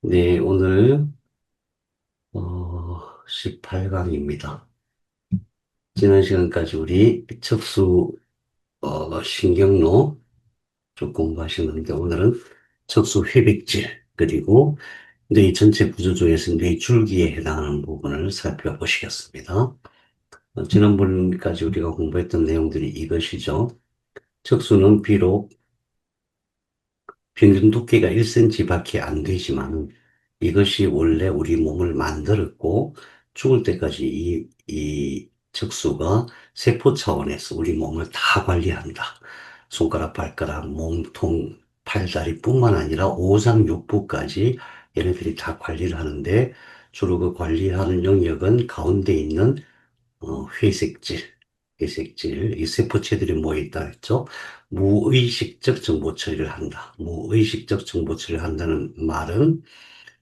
네, 오늘 18강입니다. 지난 시간까지 우리 척수 신경로 쭉 공부하셨는데 오늘은 척수 회백질 그리고 뇌 전체 구조 중에서 뇌 줄기에 해당하는 부분을 살펴보시겠습니다. 지난번까지 우리가 공부했던 내용들이 이것이죠. 척수는 비록 평균 두께가 1cm밖에 안 되지만 이것이 원래 우리 몸을 만들었고 죽을 때까지 이 척수가 세포 차원에서 우리 몸을 다 관리한다. 손가락, 발가락, 몸통, 팔다리뿐만 아니라 오장육부까지 얘네들이 다 관리를 하는데 주로 그 관리하는 영역은 가운데 있는 회색질, 회색질, 이 세포체들이 모여있다 했죠. 무의식적 정보 처리를 한다. 무의식적 정보 처리를 한다는 말은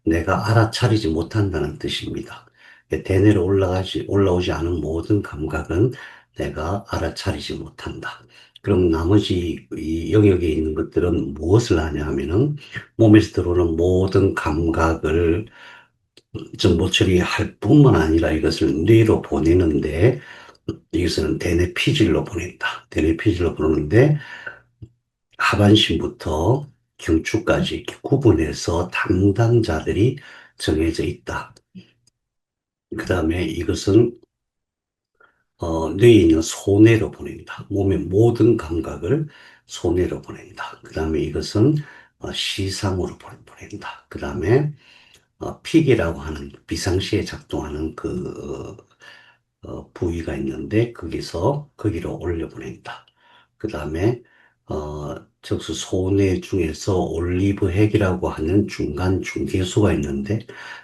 내가 알아차리지 못한다는 뜻입니다. 대뇌로 올라오지 않은 모든 감각은 내가 알아차리지 못한다. 그럼 나머지 이 영역에 있는 것들은 무엇을 하냐 하면은 몸에서 들어오는 모든 감각을 정보 처리할 뿐만 아니라 이것을 뇌로 보내는데 이것은 대뇌 피질로 보낸다. 대뇌 피질로 보내는데 하반신부터 경추까지 이렇게 구분해서 담당자들이 정해져 있다. 그 다음에 이것은 뇌에 있는 소뇌로 보낸다. 몸의 모든 감각을 소뇌로 보낸다. 그 다음에 이것은 시상으로 보낸다. 그 다음에 픽이라고 하는 비상시에 작동하는 그 부위가 있는데 거기로 올려보낸다. 그 다음에 적수 소뇌 중에서 올리브 핵이라고 하는 중간 중계소가 있는데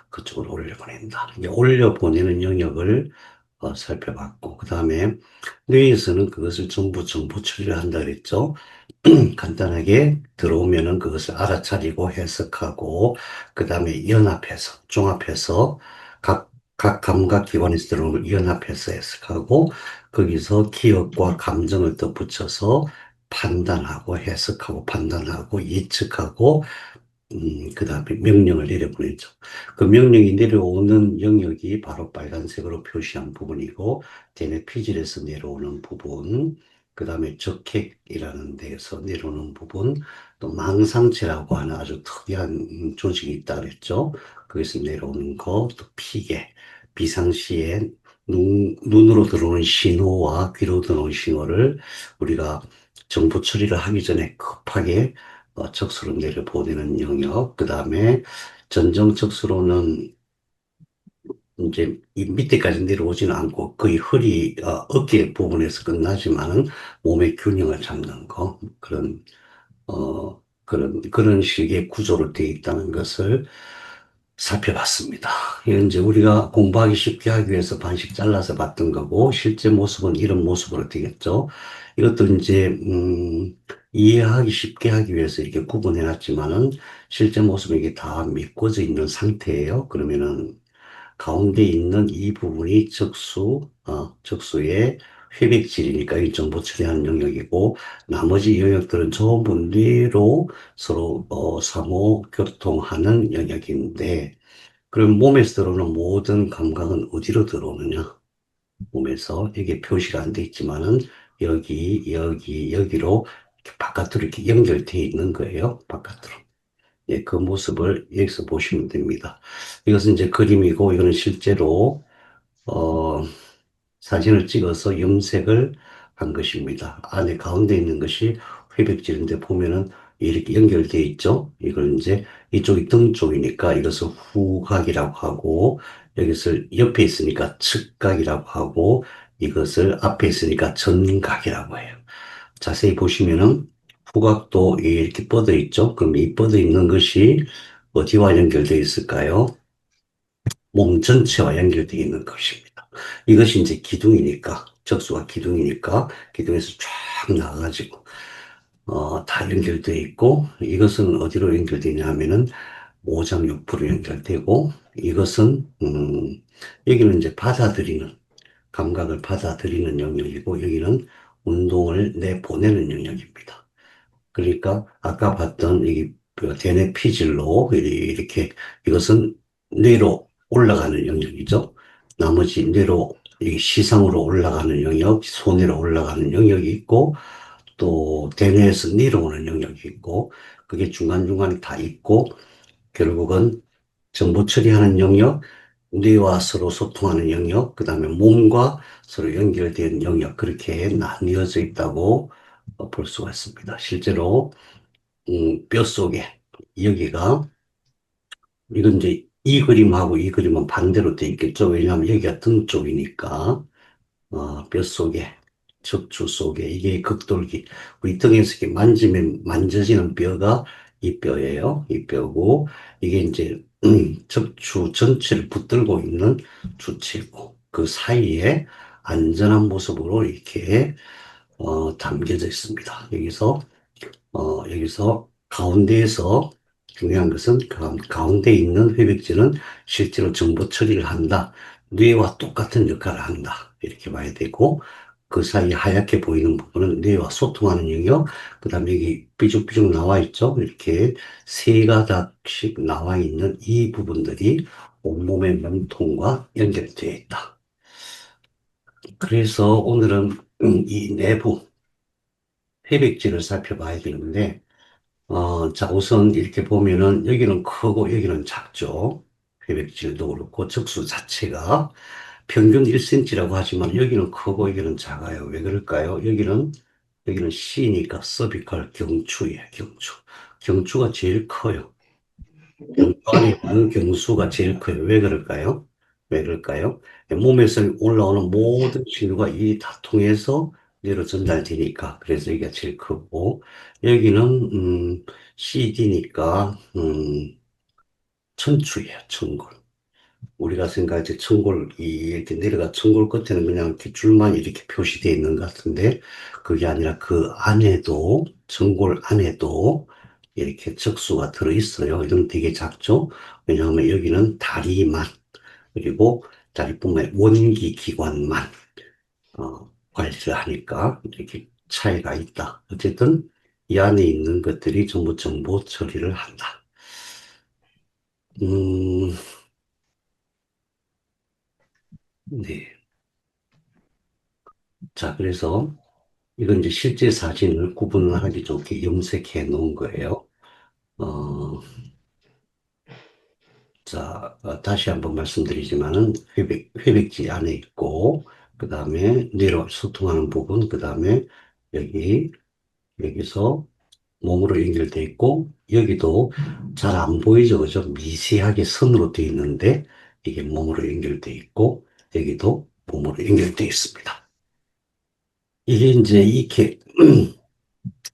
그쪽으로 올려보낸다. 이제 올려보내는 영역을 살펴봤고 그 다음에 뇌에서는 그것을 전부 정보 처리를 한다 그랬죠. 간단하게 들어오면은 그것을 알아차리고 해석하고, 그 다음에 연합해서, 종합해서, 각 감각기관에서 들어오는 걸 연합해서 해석하고, 거기서 기억과 감정을 더 붙여서 판단하고, 해석하고, 판단하고, 예측하고, 그 다음에 명령을 내려보내죠. 그 명령이 내려오는 영역이 바로 빨간색으로 표시한 부분이고, 대뇌 피질에서 내려오는 부분, 그 다음에 적핵이라는 데에서 내려오는 부분, 또 망상체라고 하는 아주 특이한 조직이 있다 그랬죠. 거기서 내려오는 거, 또 피계, 비상시에 눈으로 들어오는 신호와 귀로 들어오는 신호를 우리가 정보 처리를 하기 전에 급하게 척수로 내려보내는 영역, 그 다음에 전정 척수로는 이제 이 밑에까지 내려오지는 않고 거의 어깨 부분에서 끝나지만은 몸의 균형을 잡는 거, 그런 식의 구조로 되어 있다는 것을 살펴봤습니다. 이건 이제 우리가 공부하기 쉽게 하기 위해서 반씩 잘라서 봤던 거고, 실제 모습은 이런 모습으로 되겠죠. 이것도 이제, 이해하기 쉽게 하기 위해서 이렇게 구분해 놨지만은, 실제 모습은 이게 다 메꿔져 있는 상태예요. 그러면은, 가운데 있는 이 부분이 적수의 회백질이니까 이 정보 처리하는 영역이고, 나머지 영역들은 전부 뇌로 서로, 상호 교통하는 영역인데, 그럼 몸에서 들어오는 모든 감각은 어디로 들어오느냐? 몸에서, 이게 표시가 안 돼 있지만은, 여기로 이렇게 바깥으로 이렇게 연결되어 있는 거예요. 바깥으로. 예, 그 모습을 여기서 보시면 됩니다. 이것은 이제 그림이고, 이거는 실제로, 어, 사진을 찍어서 염색을 한 것입니다. 안에 가운데 있는 것이 회백질인데 보면은 이렇게 연결되어 있죠. 이걸 이제 이쪽이 등 쪽이니까 이것을 후각이라고 하고, 여기서 옆에 있으니까 측각이라고 하고, 이것을 앞에 있으니까 전각이라고 해요. 자세히 보시면은 후각도 이렇게 뻗어 있죠. 그럼 이 뻗어 있는 것이 어디와 연결되어 있을까요? 몸 전체와 연결되어 있는 것입니다. 이것이 이제 기둥이니까, 적수가 기둥이니까, 기둥에서 쫙 나가가지고, 다 연결되어 있고, 이것은 어디로 연결되냐 하면은, 오장육부로 연결되고, 이것은, 여기는 이제 감각을 받아들이는 영역이고, 여기는 운동을 내보내는 영역입니다. 그러니까, 아까 봤던 이 그 대뇌 피질로 이렇게 이것은 뇌로 올라가는 영역이죠. 나머지 뇌로 이 시상으로 올라가는 영역, 손으로 올라가는 영역이 있고 또 대뇌에서 내려오는 영역이 있고 그게 중간중간에 다 있고 결국은 정보 처리하는 영역, 뇌와 서로 소통하는 영역, 그 다음에 몸과 서로 연결된 영역, 그렇게 나뉘어져 있다고 볼 수가 있습니다. 실제로, 뼈 속에, 여기가, 이건 이제 이 그림하고 이 그림은 반대로 돼 있겠죠. 왜냐하면 여기가 등 쪽이니까. 뼛속에, 척추 속에, 이게 극돌기. 우리 등에서 이렇게 만지면, 만져지는 뼈가 이 뼈예요. 이 뼈고, 이게 이제, 척추 전체를 붙들고 있는 주체고, 그 사이에 안전한 모습으로 이렇게, 담겨져 있습니다. 여기서 가운데에서 중요한 것은 가운데 있는 회백질은 실제로 정보 처리를 한다. 뇌와 똑같은 역할을 한다. 이렇게 봐야 되고, 그 사이 하얗게 보이는 부분은 뇌와 소통하는 영역, 그 다음에 여기 삐죽삐죽 나와 있죠? 이렇게 세 가닥씩 나와 있는 이 부분들이 온몸의 몸통과 연결되어 있다. 그래서 오늘은 이 내부 회백질을 살펴봐야 되는데, 자, 우선 이렇게 보면은 여기는 크고 여기는 작죠. 회백질도 그렇고 적수 자체가 평균 1cm라고 하지만 여기는 크고 여기는 작아요. 왜 그럴까요? 여기는 C니까 서비컬 경추예요, 경추. 경추가 제일 커요. 경추 안에 있는 경수가 제일 커요. 왜 그럴까요? 왜 그럴까요? 몸에서 올라오는 모든 신호가 이 다 통해서 뇌로 전달되니까. 그래서 여기가 제일 크고, 여기는, CD니까, 천추예요, 천골. 우리가 생각할 때 천골, 이렇게 내려가 천골 끝에는 그냥 이렇게 줄만 이렇게 표시되어 있는 것 같은데, 그게 아니라 그 안에도, 천골 안에도 이렇게 적수가 들어있어요. 이건 되게 작죠? 왜냐하면 여기는 다리만, 그리고 다리뿐만 아니라 원기 기관만, 관리를 하니까 이렇게 차이가 있다. 어쨌든 이 안에 있는 것들이 전부 정보 처리를 한다. 음, 네. 자, 그래서 이건 이제 실제 사진을 구분하기 좋게 염색해 놓은 거예요. 어, 자, 다시 한번 말씀드리지만은 회백지 안에 있고, 그 다음에 뇌로 소통하는 부분, 그 다음에 여기, 여기서 몸으로 연결돼 있고, 여기도 잘 안 보이죠, 그죠? 미세하게 선으로 되어 있는데, 이게 몸으로 연결돼 있고, 여기도 몸으로 연결돼 있습니다. 이게 이제 이렇게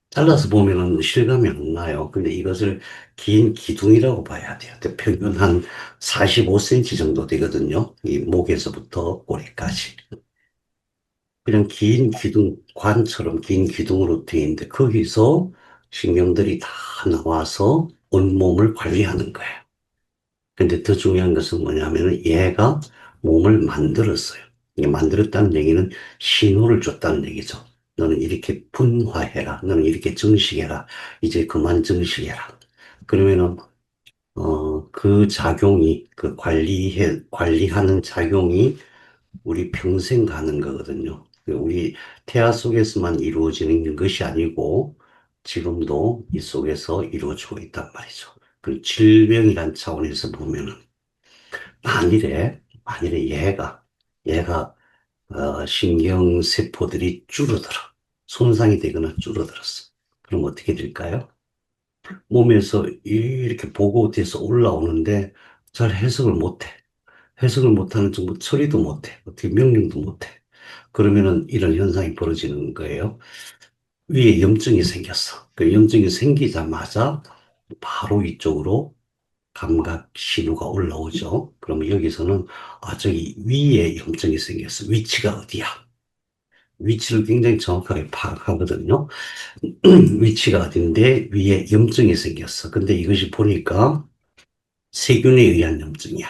잘라서 보면은 실감이 안 나요. 근데 이것을 긴 기둥이라고 봐야 돼요. 평균 한 45cm 정도 되거든요. 이 목에서부터 꼬리까지. 그냥 긴 기둥, 관처럼 긴 기둥으로 되어 있는데 거기서 신경들이 다 나와서 온몸을 관리하는 거예요. 근데 더 중요한 것은 뭐냐면은 얘가 몸을 만들었어요. 이게 만들었다는 얘기는 신호를 줬다는 얘기죠. 너는 이렇게 분화해라. 너는 이렇게 정식해라. 이제 그만 정식해라. 그러면은, 그 작용이, 관리하는 작용이 우리 평생 가는 거거든요. 우리 태아 속에서만 이루어지는 것이 아니고 지금도 이 속에서 이루어지고 있단 말이죠. 그 질병이란 차원에서 보면은 만일에 얘가 신경세포들이 줄어들어. 손상이 되거나 줄어들었어. 그럼 어떻게 될까요? 몸에서 이렇게 보고돼서 올라오는데 잘 해석을 못해. 해석을 못하는 정보 처리도 못해. 어떻게 명령도 못해. 그러면은 이런 현상이 벌어지는 거예요. 위에 염증이 생겼어. 그 염증이 생기자마자 바로 이쪽으로 감각 신호가 올라오죠. 그러면 여기서는 저기 위에 염증이 생겼어. 위치가 어디야? 위치를 굉장히 정확하게 파악하거든요. 위치가 어딘데 위에 염증이 생겼어. 근데 이것이 보니까 세균에 의한 염증이야.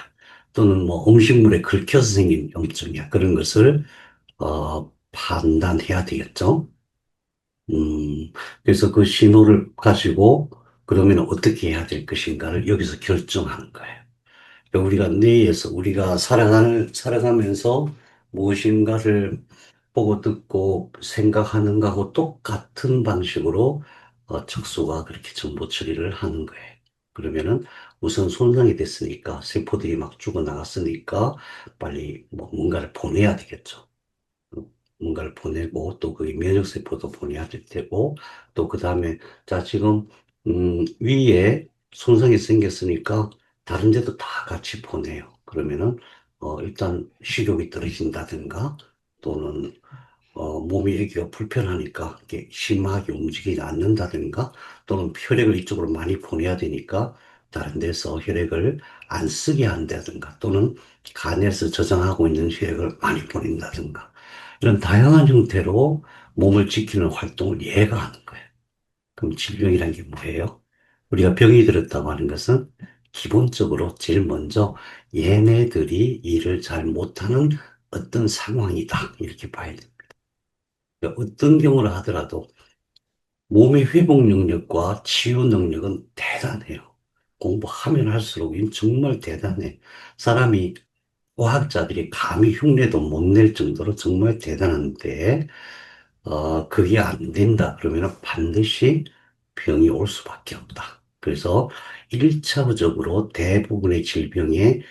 또는 뭐 음식물에 긁혀서 생긴 염증이야. 그런 것을 판단해야 되겠죠. 그래서 그 신호를 가지고 그러면 어떻게 해야 될 것인가를 여기서 결정하는 거예요. 그러니까 우리가 뇌에서 우리가 살아가면서 무엇인가를 보고 듣고 생각하는 거하고 똑같은 방식으로 척수가 그렇게 정보 처리를 하는 거예요. 그러면은 우선 손상이 됐으니까 세포들이 막 죽어나갔으니까 빨리 뭐 뭔가를 보내야 되겠죠. 뭔가를 보내고 또 그게 면역세포도 보내야 될 테고 또 그 다음에 자 지금 위에 손상이 생겼으니까 다른 데도 다 같이 보내요. 그러면은 일단 식욕이 떨어진다든가 또는 몸이 여기가 불편하니까 이게 심하게 움직이지 않는다든가 또는 혈액을 이쪽으로 많이 보내야 되니까 다른 데서 혈액을 안 쓰게 한다든가 또는 간에서 저장하고 있는 혈액을 많이 보낸다든가 이런 다양한 형태로 몸을 지키는 활동을 얘가 하는 거예요. 그럼 질병이란 게 뭐예요? 우리가 병이 들었다고 하는 것은 기본적으로 제일 먼저 얘네들이 일을 잘 못하는 어떤 상황이다. 이렇게 봐야 돼요. 그러니까 어떤 경우를 하더라도 몸의 회복 능력과 치유 능력은 대단해요. 공부하면 할수록 정말 대단해. 사람이, 과학자들이 감히 흉내도 못 낼 정도로 정말 대단한데, 그게 안 된다. 그러면 반드시 병이 올 수밖에 없다. 그래서 1차적으로 대부분의 질병의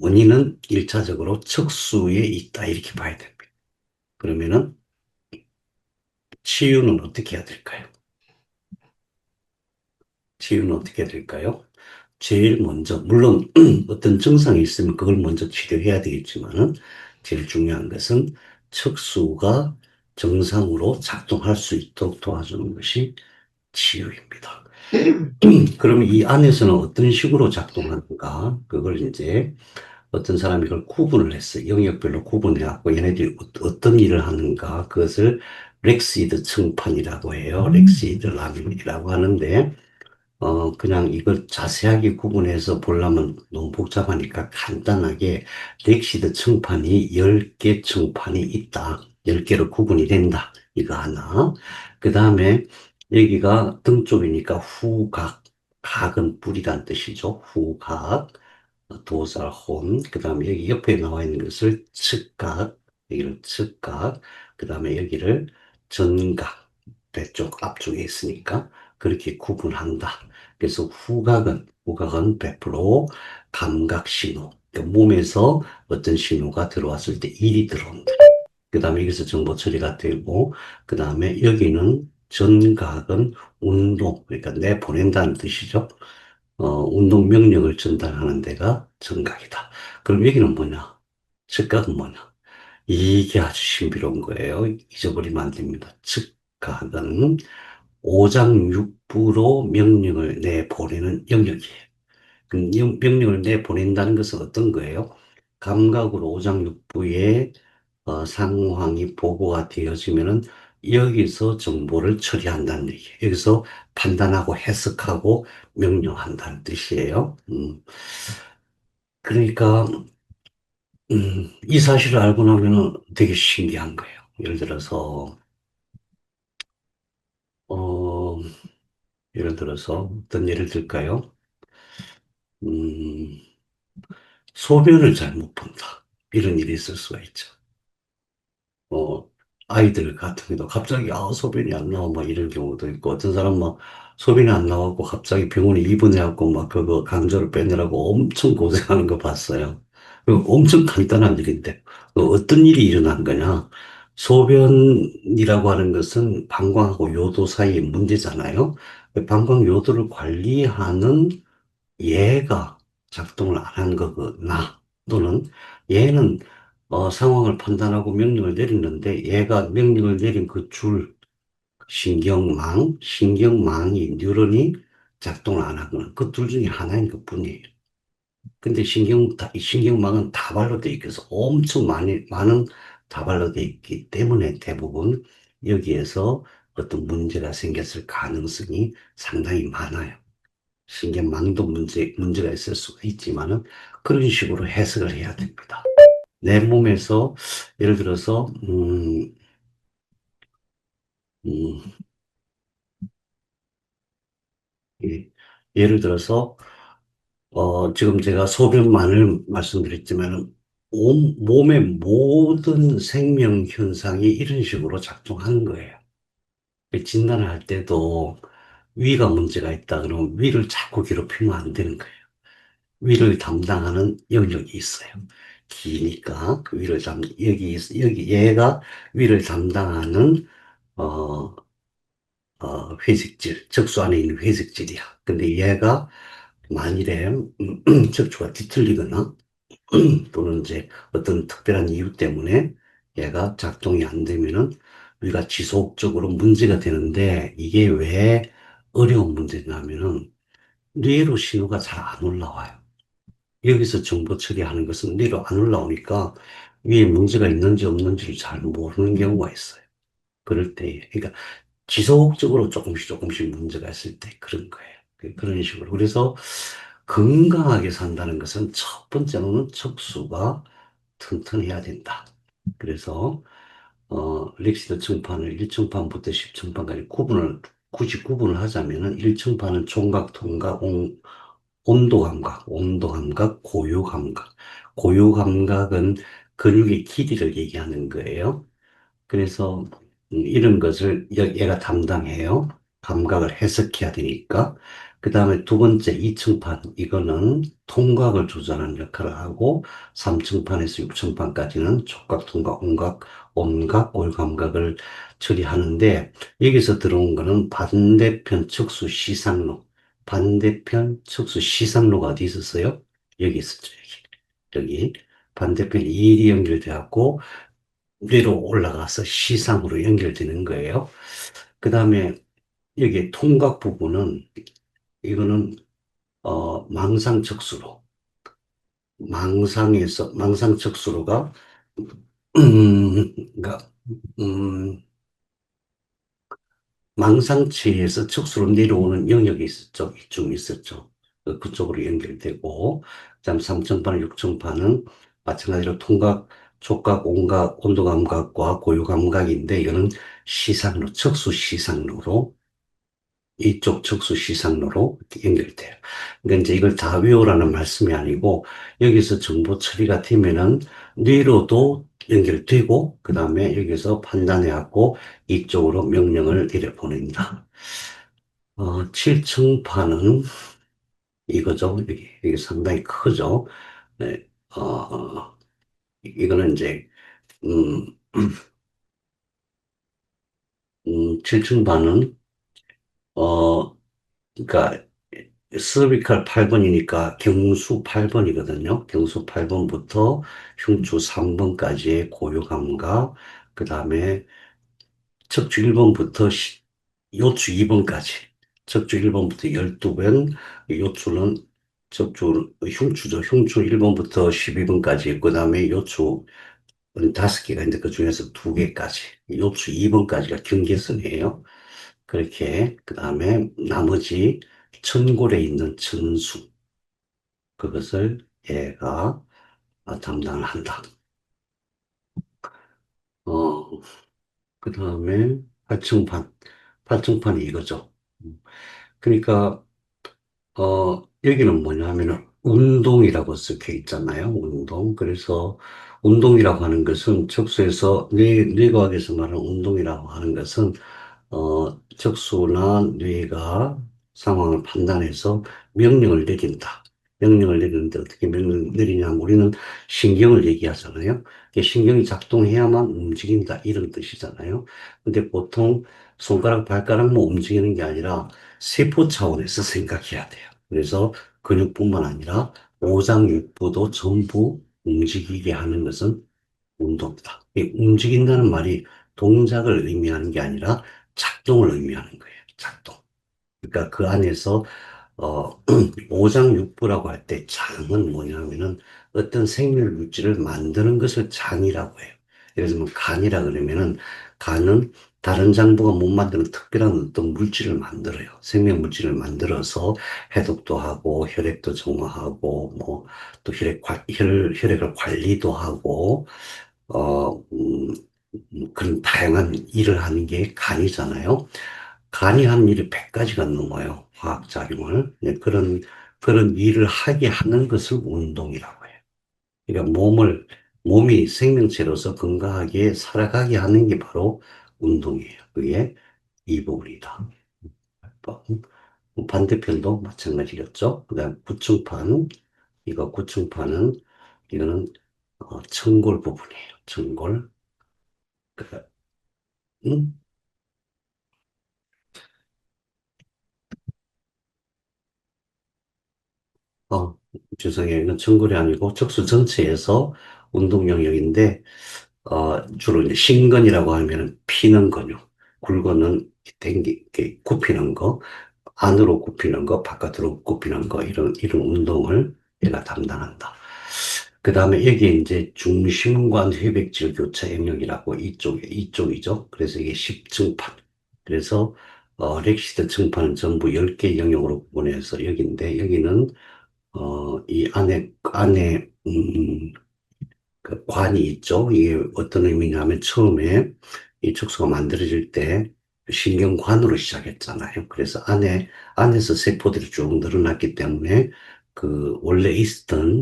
원인은 1차적으로 척수에 있다. 이렇게 봐야 됩니다. 그러면은 치유는 어떻게 해야 될까요? 치유는 어떻게 해야 될까요? 제일 먼저, 물론 어떤 증상이 있으면 그걸 먼저 치료해야 되겠지만은 제일 중요한 것은 척수가 정상으로 작동할 수 있도록 도와주는 것이 치유입니다. 그러면 이 안에서는 어떤 식으로 작동하는가? 그걸 이제 어떤 사람이 이걸 구분을 했어요. 영역별로 구분해갖고 얘네들이 어떤 일을 하는가? 그것을 렉시드 청판이라고 해요. 렉시드 라빈이라고 하는데, 그냥 이걸 자세하게 구분해서 보려면 너무 복잡하니까 간단하게 렉시드 층판이 10개 층판이 있다. 10개로 구분이 된다. 이거 하나. 그 다음에 여기가 등 쪽이니까 후각. 각은 뿌리란 뜻이죠. 후각. 도살, 혼. 그 다음에 여기 옆에 나와 있는 것을 측각. 여기를 측각. 그 다음에 여기를 전각. 배 쪽 앞쪽에 있으니까 그렇게 구분한다. 그래서 후각은 100% 감각 신호. 그러니까 몸에서 어떤 신호가 들어왔을 때 일이 들어온다. 그 다음에 여기서 정보 처리가 되고, 그 다음에 여기는 전각은 운동, 그러니까 내보낸다는 뜻이죠. 운동 명령을 전달하는 데가 전각이다. 그럼 여기는 뭐냐? 즉각은 뭐냐? 이게 아주 신비로운 거예요. 잊어버리면 안 됩니다. 즉각은 오장육부로 명령을 내보내는 영역이에요. 그 명령을 내보낸다는 것은 어떤 거예요? 감각으로 오장육부에 상황이 보고가 되어지면은 여기서 정보를 처리한다는 얘기예요. 여기서 판단하고 해석하고 명령한다는 뜻이에요. 그러니까 이 사실을 알고 나면은 되게 신기한 거예요. 예를 들어서 어, 예를 들어서 어떤 예를 들까요? 음, 소변을 잘 못 본다. 이런 일이 있을 수가 있죠. 어, 아이들 같은 경우도 갑자기 소변이 안 나와 막 이런 경우도 있고 어떤 사람 막 소변이 안 나와고 갑자기 병원에 입원해갖고 막 그거 강제로 빼내라고 엄청 고생하는 거 봤어요. 그거 엄청 간단한 일인데 어떤 일이 일어난 거냐? 소변이라고 하는 것은 방광하고 요도 사이의 문제잖아요. 그 방광 요도를 관리하는 얘가 작동을 안 한 거거나 또는 얘는 상황을 판단하고 명령을 내리는데 얘가 명령을 내린 그 줄, 신경망이, 뉴런이 작동을 안 하거나 그 둘 중에 하나인 것 뿐이에요. 근데 이 신경망은 다발로 돼 있어서 엄청 많은 다발로 돼 있기 때문에 대부분 여기에서 어떤 문제가 생겼을 가능성이 상당히 많아요. 신경망도 문제가 있을 수가 있지만은 그런 식으로 해석을 해야 됩니다. 내 몸에서 예를 들어서 음, 예. 예를 들어서, 지금 제가 소변만을 말씀드렸지만, 몸의 모든 생명 현상이 이런 식으로 작동하는 거예요. 진단을 할 때도 위가 문제가 있다 그러면 위를 자꾸 괴롭히면 안 되는 거예요. 위를 담당하는 영역이 있어요. 기니까 그 여기 얘가 위를 담당하는 어, 회색질, 척수 안에 있는 회색질이야. 근데 얘가 만일에 척추가 뒤틀리거나 또는 이제 어떤 특별한 이유 때문에 얘가 작동이 안 되면은 우리가 지속적으로 문제가 되는데, 이게 왜 어려운 문제냐면은 뇌로 신호가 잘 안 올라와요. 여기서 정보 처리하는 것은 뇌로 안 올라오니까 위에 문제가 있는지 없는지를 잘 모르는 경우가 있어요. 그럴 때, 그러니까 지속적으로 조금씩 문제가 있을 때 그런 거예요. 그런 식으로. 그래서 건강하게 산다는 것은 첫 번째로는 척수가 튼튼해야 된다. 그래서 릭시드 층판을 1층판부터 10층판까지 굳이 구분을 하자면은 1층판은 총각, 통각, 온도 감각, 온도 감각, 고유 감각. 고유 감각은 근육의 길이를 얘기하는 거예요. 그래서 이런 것을 얘가 담당해요. 감각을 해석해야 되니까. 그 다음에 두 번째 이층판, 이거는 통각을 조절하는 역할을 하고, 3층판에서 6층판까지는 촉각, 통각, 온각, 골감각을 처리하는데, 여기서 들어온 거는 반대편 척수 시상로. 반대편 척수 시상로가 어디 있었어요? 여기 있었죠, 여기. 반대편 이일이 연결돼 갖고 위로 올라가서 시상으로 연결되는 거예요. 그 다음에 여기 통각 부분은, 이거는 망상척수로, 망상척수로가 그러니까 음, 망상체에서 척수로 내려오는 영역이 있었죠. 좀 있었죠. 그쪽으로 연결되고, 그다음 3층판, 6층판은 마찬가지로 통각, 촉각, 온각, 온도 감각과 고유 감각인데, 이거는 시상로, 척수 시상로로, 이쪽 척수 시상로로 연결돼요. 그러니까 이제 이걸 다 외우라는 말씀이 아니고, 여기서 정보 처리가 되면은 뇌로도 연결되고, 그 다음에 여기서 판단해갖고 이쪽으로 명령을 내려보낸다. 7층판은 이거죠. 이게 상당히 크죠. 네, 이거는 이제, 음, 7층판은, 그러니까 서비칼 8번이니까 경수 8번이거든요. 경수 8번부터 흉추 3번까지의 고유 감각, 그 다음에 척추 1번부터 요추 2번까지, 척추 1번부터 12번, 요추는 흉추죠. 흉추 1번부터 12번까지, 그 다음에 요추 5개가 있는데 그 중에서 2개까지, 요추 2번까지가 경계선이에요. 그렇게, 그 다음에 나머지 천골에 있는 천수, 그것을 얘가 담당을 한다. 어, 그 다음에 팔층판. 팔층판이 이거죠. 그러니까, 여기는 뭐냐면은 운동이라고 적혀 있잖아요. 운동. 그래서 운동이라고 하는 것은 척수에서 뇌과학에서 말하는 운동이라고 하는 것은 척수나 뇌가 상황을 판단해서 명령을 내린다. 명령을 내리는데 어떻게 명령을 내리냐면 우리는 신경을 얘기하잖아요. 이게 신경이 작동해야만 움직인다 이런 뜻이잖아요. 근데 보통 손가락, 발가락만 움직이는 게 아니라 세포 차원에서 생각해야 돼요. 그래서 근육뿐만 아니라 오장육부도 전부 움직이게 하는 것은 운동이다. 이 움직인다는 말이 동작을 의미하는 게 아니라 작동을 의미하는 거예요. 작동. 그러니까 그 안에서 오장육부라고 할 때 장은 뭐냐면은 어떤 생물 물질을 만드는 것을 장이라고 해요. 예를 들면 간이라 그러면은 간은 다른 장부가 못 만드는 특별한 어떤 물질을 만들어요. 생명 물질을 만들어서 해독도 하고 혈액도 정화하고 뭐 또 혈액을 관리도 하고 어, 음, 그런 다양한 일을 하는 게 간이잖아요. 간이 하는 일이 100가지가 넘어요. 화학작용을, 네, 그런 일을 하게 하는 것을 운동이라고 해요. 그러니까 몸이 생명체로서 건강하게 살아가게 하는 게 바로 운동이에요. 그게 이 부분이다. 반대편도 마찬가지겠죠. 그다음 구층판, 이거 구층판은 이거는 청골 부분이에요. 청골. 그, 음? 어, 죄송해요. 이건 청골이 아니고 척수 전체에서 운동 영역인데 주로 이제 신근이라고 하면 피는 근육, 굴거는 이렇게 굽히는 거, 안으로 굽히는 거, 바깥으로 굽히는 거, 이런 운동을 얘가 담당한다. 그 다음에 여기 이제 중심관 회백질 교차 영역이라고 이쪽이죠. 그래서 이게 10층판. 그래서, 렉시드 층판은 전부 10개 영역으로 구분해서 여기인데, 여기는, 이 그 관이 있죠. 이게 어떤 의미냐면 처음에 이 척수가 만들어질 때 신경관으로 시작했잖아요. 그래서 안에서 세포들이 쭉 늘어났기 때문에 그 원래 있었던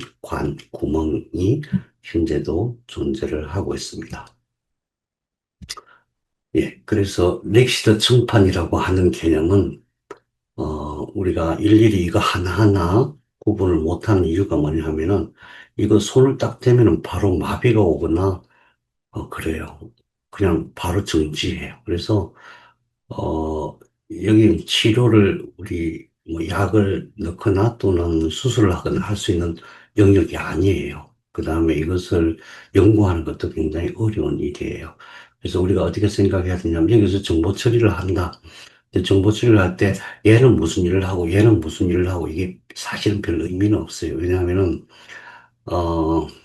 구멍이 현재도 존재를 하고 있습니다. 예, 그래서 렉시더 층판이라고 하는 개념은 우리가 일일이 이거 하나하나 구분을 못하는 이유가 뭐냐면은 이거 손을 딱 대면은 바로 마비가 오거나 그래요. 그냥 바로 정지해요. 그래서, 어, 여기 치료를 우리 뭐 약을 넣거나 또는 수술을 하거나 할 수 있는 영역이 아니에요. 그 다음에 이것을 연구하는 것도 굉장히 어려운 일이에요. 그래서 우리가 어떻게 생각해야 되냐면 여기서 정보 처리를 한다. 근데 정보 처리를 할 때 얘는 무슨 일을 하고 얘는 무슨 일을 하고 이게 사실은 별 의미는 없어요. 왜냐하면은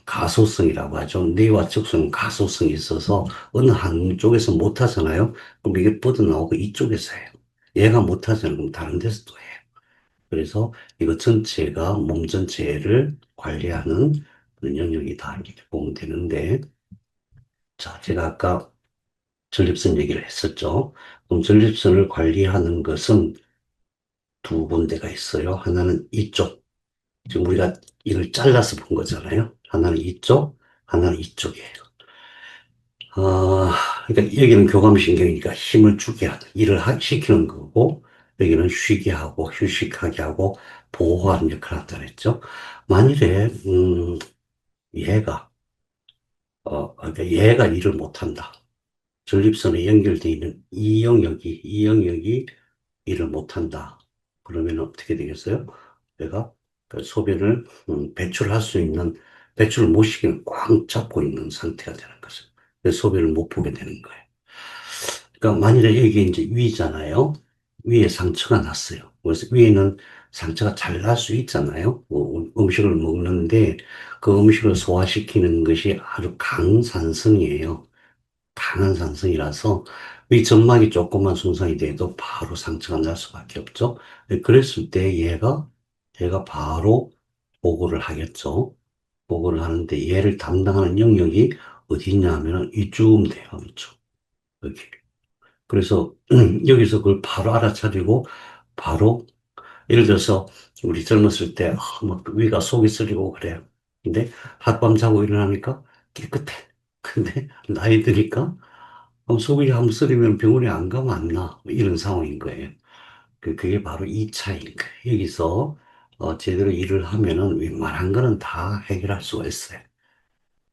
가소성이라고 하죠. 뇌와 척수는 가소성이 있어서 어느 한쪽에서 못 하잖아요. 그럼 이게 뻗어나오고 이쪽에서 해요. 얘가 못 하잖아요. 그럼 다른 데서 또 해요. 그래서 이거 전체가 몸 전체를 관리하는 그런 영역이다. 이렇게 보면 되는데, 자, 제가 아까 전립선 얘기를 했었죠. 그럼 전립선을 관리하는 것은 두 군데가 있어요. 하나는 이쪽. 지금 우리가 이걸 잘라서 본 거잖아요. 하나는 이쪽, 하나는 이쪽이에요. 그러니까 여기는 교감신경이니까 힘을 주게 하는, 시키는 거고, 여기는 쉬게 하고, 휴식하게 하고, 보호하는 역할을 한다 그랬죠. 만일에, 얘가, 그러니까 얘가 일을 못한다. 전립선에 연결되어 있는 이 영역이 일을 못한다. 그러면 어떻게 되겠어요? 내가 그 소변을 배출할 수 있는 배출을 못 시키는 꽉 잡고 있는 상태가 되는 거죠. 그래서 소변을 못 보게 되는 거예요. 그러니까 만일에 여기 이제 위잖아요. 위에 상처가 났어요. 그래서 위에는 상처가 잘 날 수 있잖아요. 뭐 음식을 먹는데 그 음식을 소화시키는 것이 아주 강산성이에요. 강한 산성이라서 위 점막이 조금만 손상이 돼도 바로 상처가 날 수밖에 없죠. 그랬을 때 얘가 바로 보고를 하겠죠. 보고를 하는데 얘를 담당하는 영역이 어디 있냐 하면 이쯤 돼요. 이쪽. 여기. 그래서 여기서 그걸 바로 알아차리고 바로 예를 들어서 우리 젊었을 때 막 위가 속이 쓰리고 그래요. 근데 하룻밤 자고 일어나니까 깨끗해. 근데 나이 드니까 속이 한번 쓰리면 병원에 안 가면 안 나. 뭐 이런 상황인 거예요. 그게 바로 이 차이인 거예요. 여기서 제대로 일을 하면은 웬만한 거는 다 해결할 수가 있어요.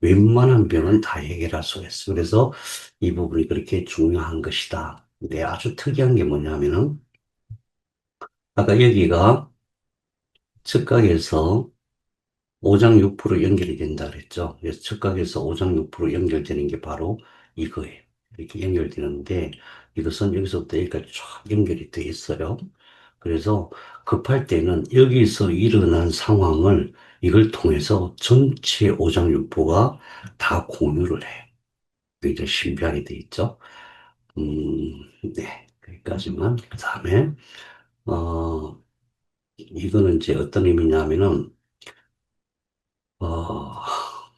웬만한 병은 다 해결할 수가 있어요. 그래서 이 부분이 그렇게 중요한 것이다. 근데 아주 특이한 게 뭐냐면은 아까 여기가 측각에서 오장육부로 연결이 된다 그랬죠. 그래서 측각에서 오장육부로 연결되는 게 바로 이거예요. 이렇게 연결되는데 이것은 여기서부터 여기까지 쫙 연결이 돼 있어요. 그래서 급할 때는 여기서 일어난 상황을 이걸 통해서 전체 오장육부가 다 공유를 해요. 굉장히 신비하게 돼 있죠. 네. 여기까지만. 그 다음에, 이거는 이제 어떤 의미냐면은, 어,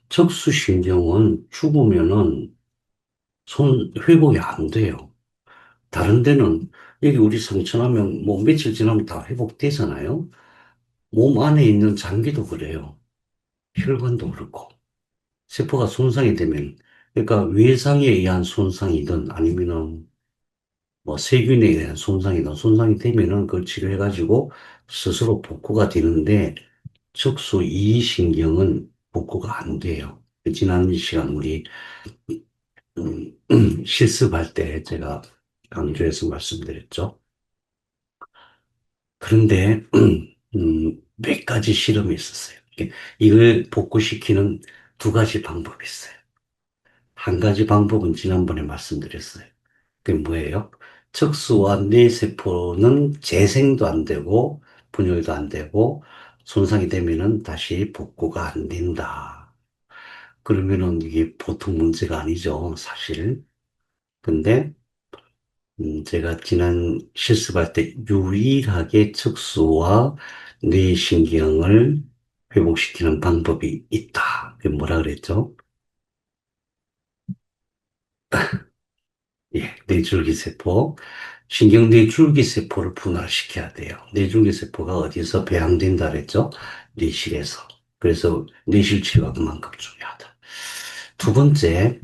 척수신경은 죽으면은 회복이 안 돼요. 다른 데는 여기 우리 상처나면 뭐 며칠 지나면 다 회복되잖아요. 몸 안에 있는 장기도 그래요. 혈관도 그렇고. 세포가 손상이 되면, 그러니까 외상에 의한 손상이든 아니면은 뭐 세균에 의한 손상이든 손상이 되면은 그걸 치료해가지고 스스로 복구가 되는데 척수 이신경은 복구가 안 돼요. 지난 시간 우리 실습할 때 제가 강조해서 말씀드렸죠. 그런데 몇 가지 실험이 있었어요. 이걸 복구시키는 두 가지 방법이 있어요. 한 가지 방법은 지난번에 말씀드렸어요. 그게 뭐예요? 척수와 뇌세포는 재생도 안 되고 분열도 안 되고 손상이 되면은 다시 복구가 안 된다. 그러면은 이게 보통 문제가 아니죠, 사실. 근데 제가 지난 실습할 때 유일하게 척수와 뇌신경을 회복시키는 방법이 있다. 그게 뭐라 그랬죠? 예, 뇌줄기세포. 신경뇌줄기세포를 분할시켜야 돼요. 뇌줄기세포가 어디서 배양된다 그랬죠? 뇌실에서. 그래서 뇌실 치료가 그만큼 중요하다. 두 번째,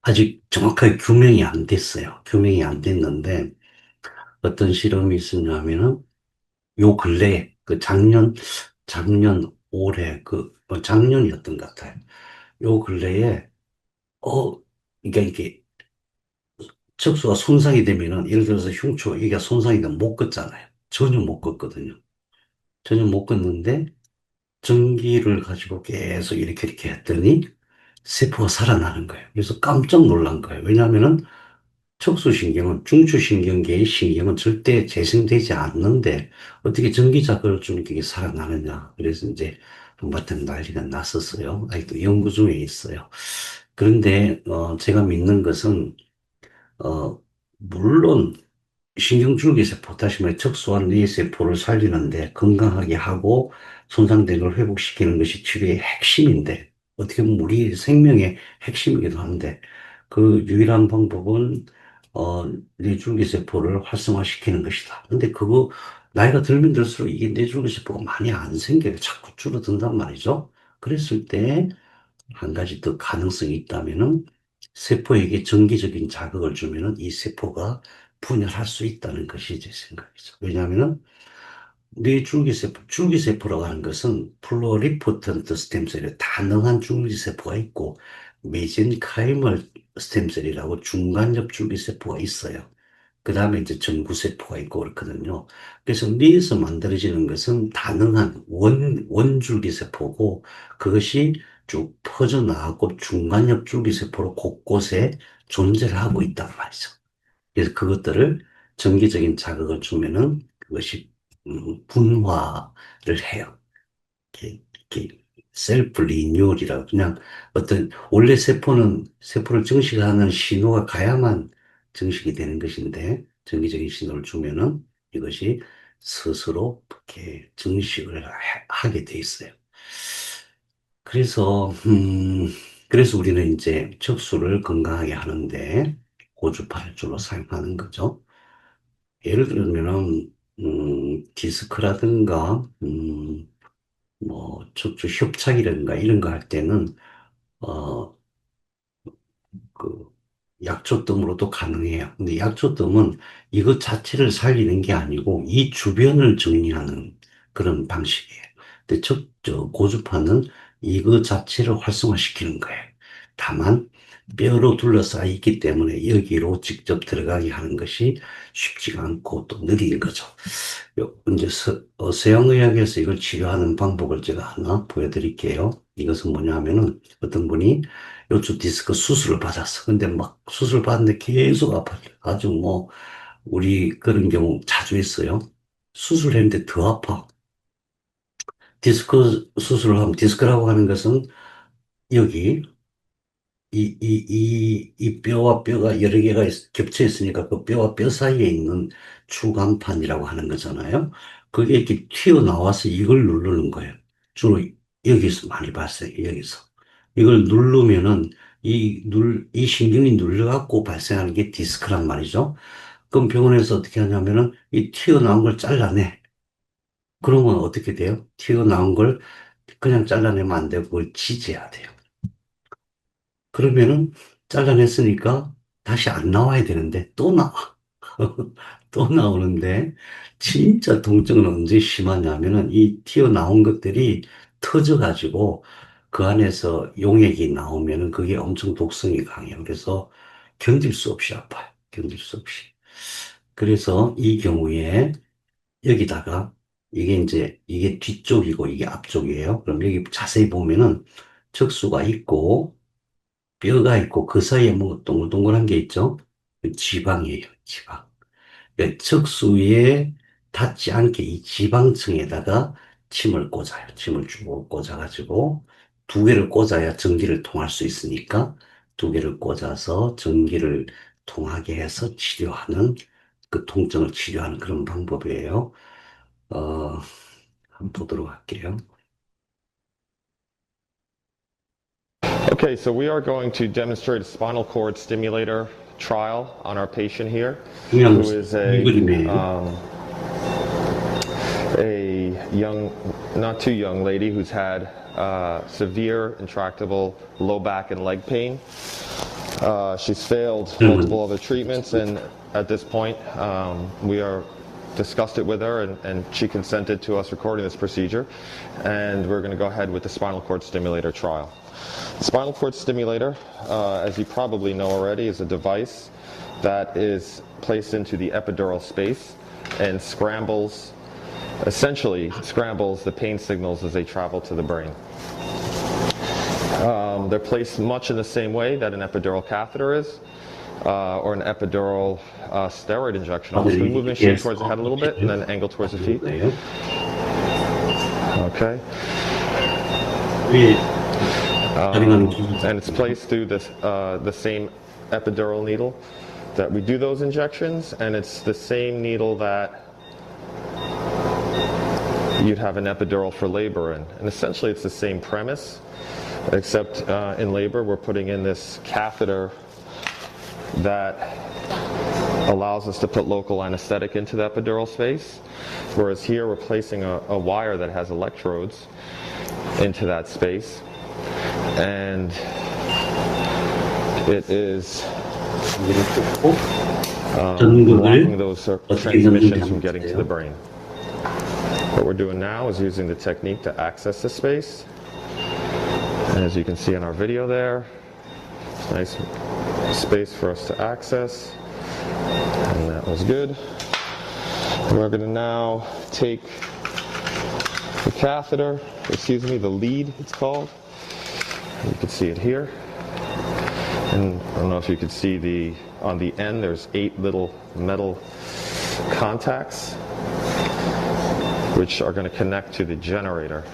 아직 정확하게 규명이 안 됐어요. 규명이 안 됐는데, 어떤 실험이 있었냐면은, 요 근래에, 작년, 올해, 작년이었던 것 같아요. 요 근래에, 어, 그러니까 이게 척수가 손상이 되면은, 예를 들어서 흉추, 이게 손상이 되면 못 걷잖아요. 전혀 못 걷거든요. 전혀 못 걷는데, 전기를 가지고 계속 이렇게 했더니, 세포가 살아나는 거예요. 그래서 깜짝 놀란 거예요. 왜냐하면은, 척수신경은, 중추신경계의 신경은 절대 재생되지 않는데, 어떻게 전기자극을 주는 게 살아나느냐. 그래서 이제, 한바탕 난리가 났었어요. 아직도 연구 중에 있어요. 그런데, 제가 믿는 것은, 어, 물론, 신경줄기세포, 다시 말해 척수와 뇌세포를 살리는데 건강하게 하고 손상된 걸 회복시키는 것이 치료의 핵심인데, 어떻게 보면 우리 생명의 핵심이기도 한데, 그 유일한 방법은, 뇌줄기세포를 활성화시키는 것이다. 근데 그거, 나이가 들면 들수록 이게 뇌줄기세포가 많이 안 생겨요. 자꾸 줄어든단 말이죠. 그랬을 때, 한 가지 더 가능성이 있다면은 세포에게 정기적인 자극을 주면은 이 세포가 분열할 수 있다는 것이 제 생각이죠. 왜냐하면은 줄기세포라고 하는 것은 플로리포턴트 스템셀에 다능한 줄기세포가 있고 메젠카이멀 스템셀이라고 중간엽 줄기세포가 있어요. 그 다음에 이제 전구세포가 있고 그렇거든요. 그래서 뇌에서 만들어지는 것은 다능한 원줄기세포고 그것이 쭉 퍼져나가고 중간엽 줄기세포로 곳곳에 존재를 하고 있단 말이죠. 그래서 그것들을 정기적인 자극을 주면은 그것이 분화를 해요. 이렇게 셀프 리뉴얼이라고 그냥 어떤 원래 세포를 증식하는 신호가 가야만 증식이 되는 것인데 정기적인 신호를 주면은 이것이 스스로 이렇게 증식을 하게 돼 있어요. 그래서 그래서 우리는 이제 척수를 건강하게 하는데 고주파열주로 사용하는 거죠. 예를 들면은 디스크라든가 뭐 척추 협착이라든가 이런 거 할 때는 어 그 약초뜸으로도 가능해요. 근데 약초뜸은 이것 자체를 살리는 게 아니고 이 주변을 정리하는 그런 방식이에요. 근데 고주파는 이거 자체를 활성화시키는 거예요. 다만 뼈로 둘러싸여 있기 때문에 여기로 직접 들어가게 하는 것이 쉽지가 않고 또 느린 거죠. 이제 서양의학에서 이걸 치료하는 방법을 제가 하나 보여드릴게요. 이것은 뭐냐 하면은 어떤 분이 요추 디스크 수술을 받았어. 근데 막 수술 받는데 계속 아파요. 아주 뭐, 우리 그런 경우 자주 있어요. 수술했는데 더 아파. 디스크 수술을 하면, 디스크라고 하는 것은 여기, 이 뼈와 뼈가 여러 개가 겹쳐 있으니까 그 뼈와 뼈 사이에 있는 주간판이라고 하는 거잖아요. 그게 이렇게 튀어나와서 이걸 누르는 거예요. 주로 여기서 많이 봤어요. 여기서. 이걸 누르면은 이 신경이 눌려갖고 발생하는 게 디스크란 말이죠. 그럼 병원에서 어떻게 하냐면은 이 튀어나온 걸 잘라내. 그러면 어떻게 돼요? 튀어나온 걸 그냥 잘라내면 안 되고 그걸 지지해야 돼요. 그러면은 잘라냈으니까 다시 안 나와야 되는데 또 나와. 또 나오는데 진짜 통증은 언제 심하냐면은 이 튀어나온 것들이 터져가지고 그 안에서 용액이 나오면은 그게 엄청 독성이 강해요. 그래서 견딜 수 없이 아파요. 견딜 수 없이. 그래서 이 경우에 여기다가 이게 이제 이게 뒤쪽이고 이게 앞쪽이에요. 그럼 여기 자세히 보면은 척수가 있고 뼈가 있고 그 사이에 뭐 동글동글한 게 있죠? 그 지방이에요, 지방. 그 척수에 닿지 않게 이 지방층에다가 침을 꽂아요. 침을 쭉 꽂아가지고 두 개를 꽂아야 전기를 통할 수 있으니까 두 개를 꽂아서 전기를 통하게 해서 치료하는 그 통증을 치료하는 그런 방법이에요. 어, 한번 보도록 할게요. Okay, so we are going to demonstrate a spinal cord stimulator trial on our patient here, 중요한 who 것은 is 이 그림이에요. a young, not too young lady who's had severe, intractable low back and leg pain. She's failed multiple other treatments, and at this point, we are discussed it with her, and she consented to us recording this procedure, and we're going to go ahead with the spinal cord stimulator trial. Spinal cord stimulator, as you probably know already, is a device that is placed into the epidural space and essentially scrambles the pain signals as they travel to the brain. They're placed much in the same way that an epidural catheter is, or an epidural steroid injection. I'm just going to move the machine towards the head a little bit and then angle towards the feet. Okay. And it's placed through this, the same epidural needle that we do those injections, and it's the same needle that you'd have an epidural for labor in. And essentially it's the same premise, except in labor we're putting in this catheter that allows us to put local anesthetic into the epidural space, whereas here we're placing a wire that has electrodes into that space, and it is blocking those transmissions from getting to the brain. What we're doing now is using the technique to access the space, and as you can see in our video there, it's nice space for us to access, and that was good. We're going to now take the catheter, the lead it's called. You can see it here, and I don't know if you can see on the end there's 8 little metal contacts which are going to connect to the generator.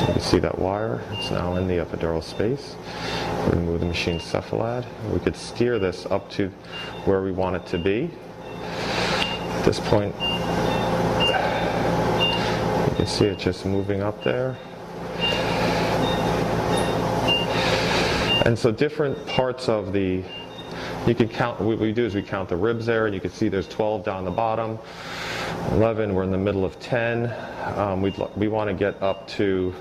You can see that wire, it's now in the epidural space. We remove the machine cephalad. We could steer this up to where we want it to be. At this point, you can see it just moving up there. And so different parts of you can count, what we do is we count the ribs there, and you can see there's 12 down the bottom, 11, we're in the middle of 10. We want to get up to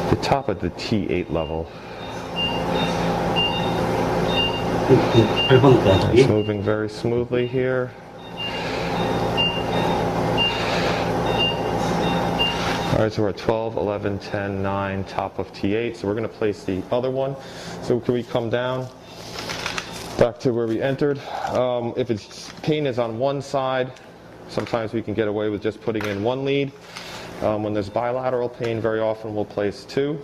the top of the T8 level. It's moving very smoothly here. All right, so we're at 12, 11, 10, 9, top of T8. So we're going to place the other one. So can we come down back to where we entered? If pain is on one side, sometimes we can get away with just putting in one lead. When there's bilateral pain, very often we'll place 2.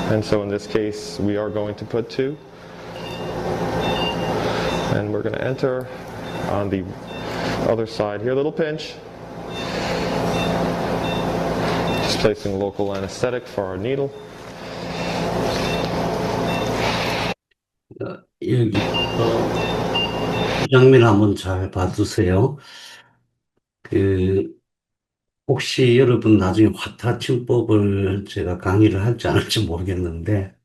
And so in this case, we are going to put 2. And we're going to enter on the other side here. Little pinch. Just placing local anesthetic for our needle. 여기 이 장면 한번 잘 봐주세요. 그 혹시 여러분 나중에 화타침법을 제가 강의를 할지 안 할지 모르겠는데,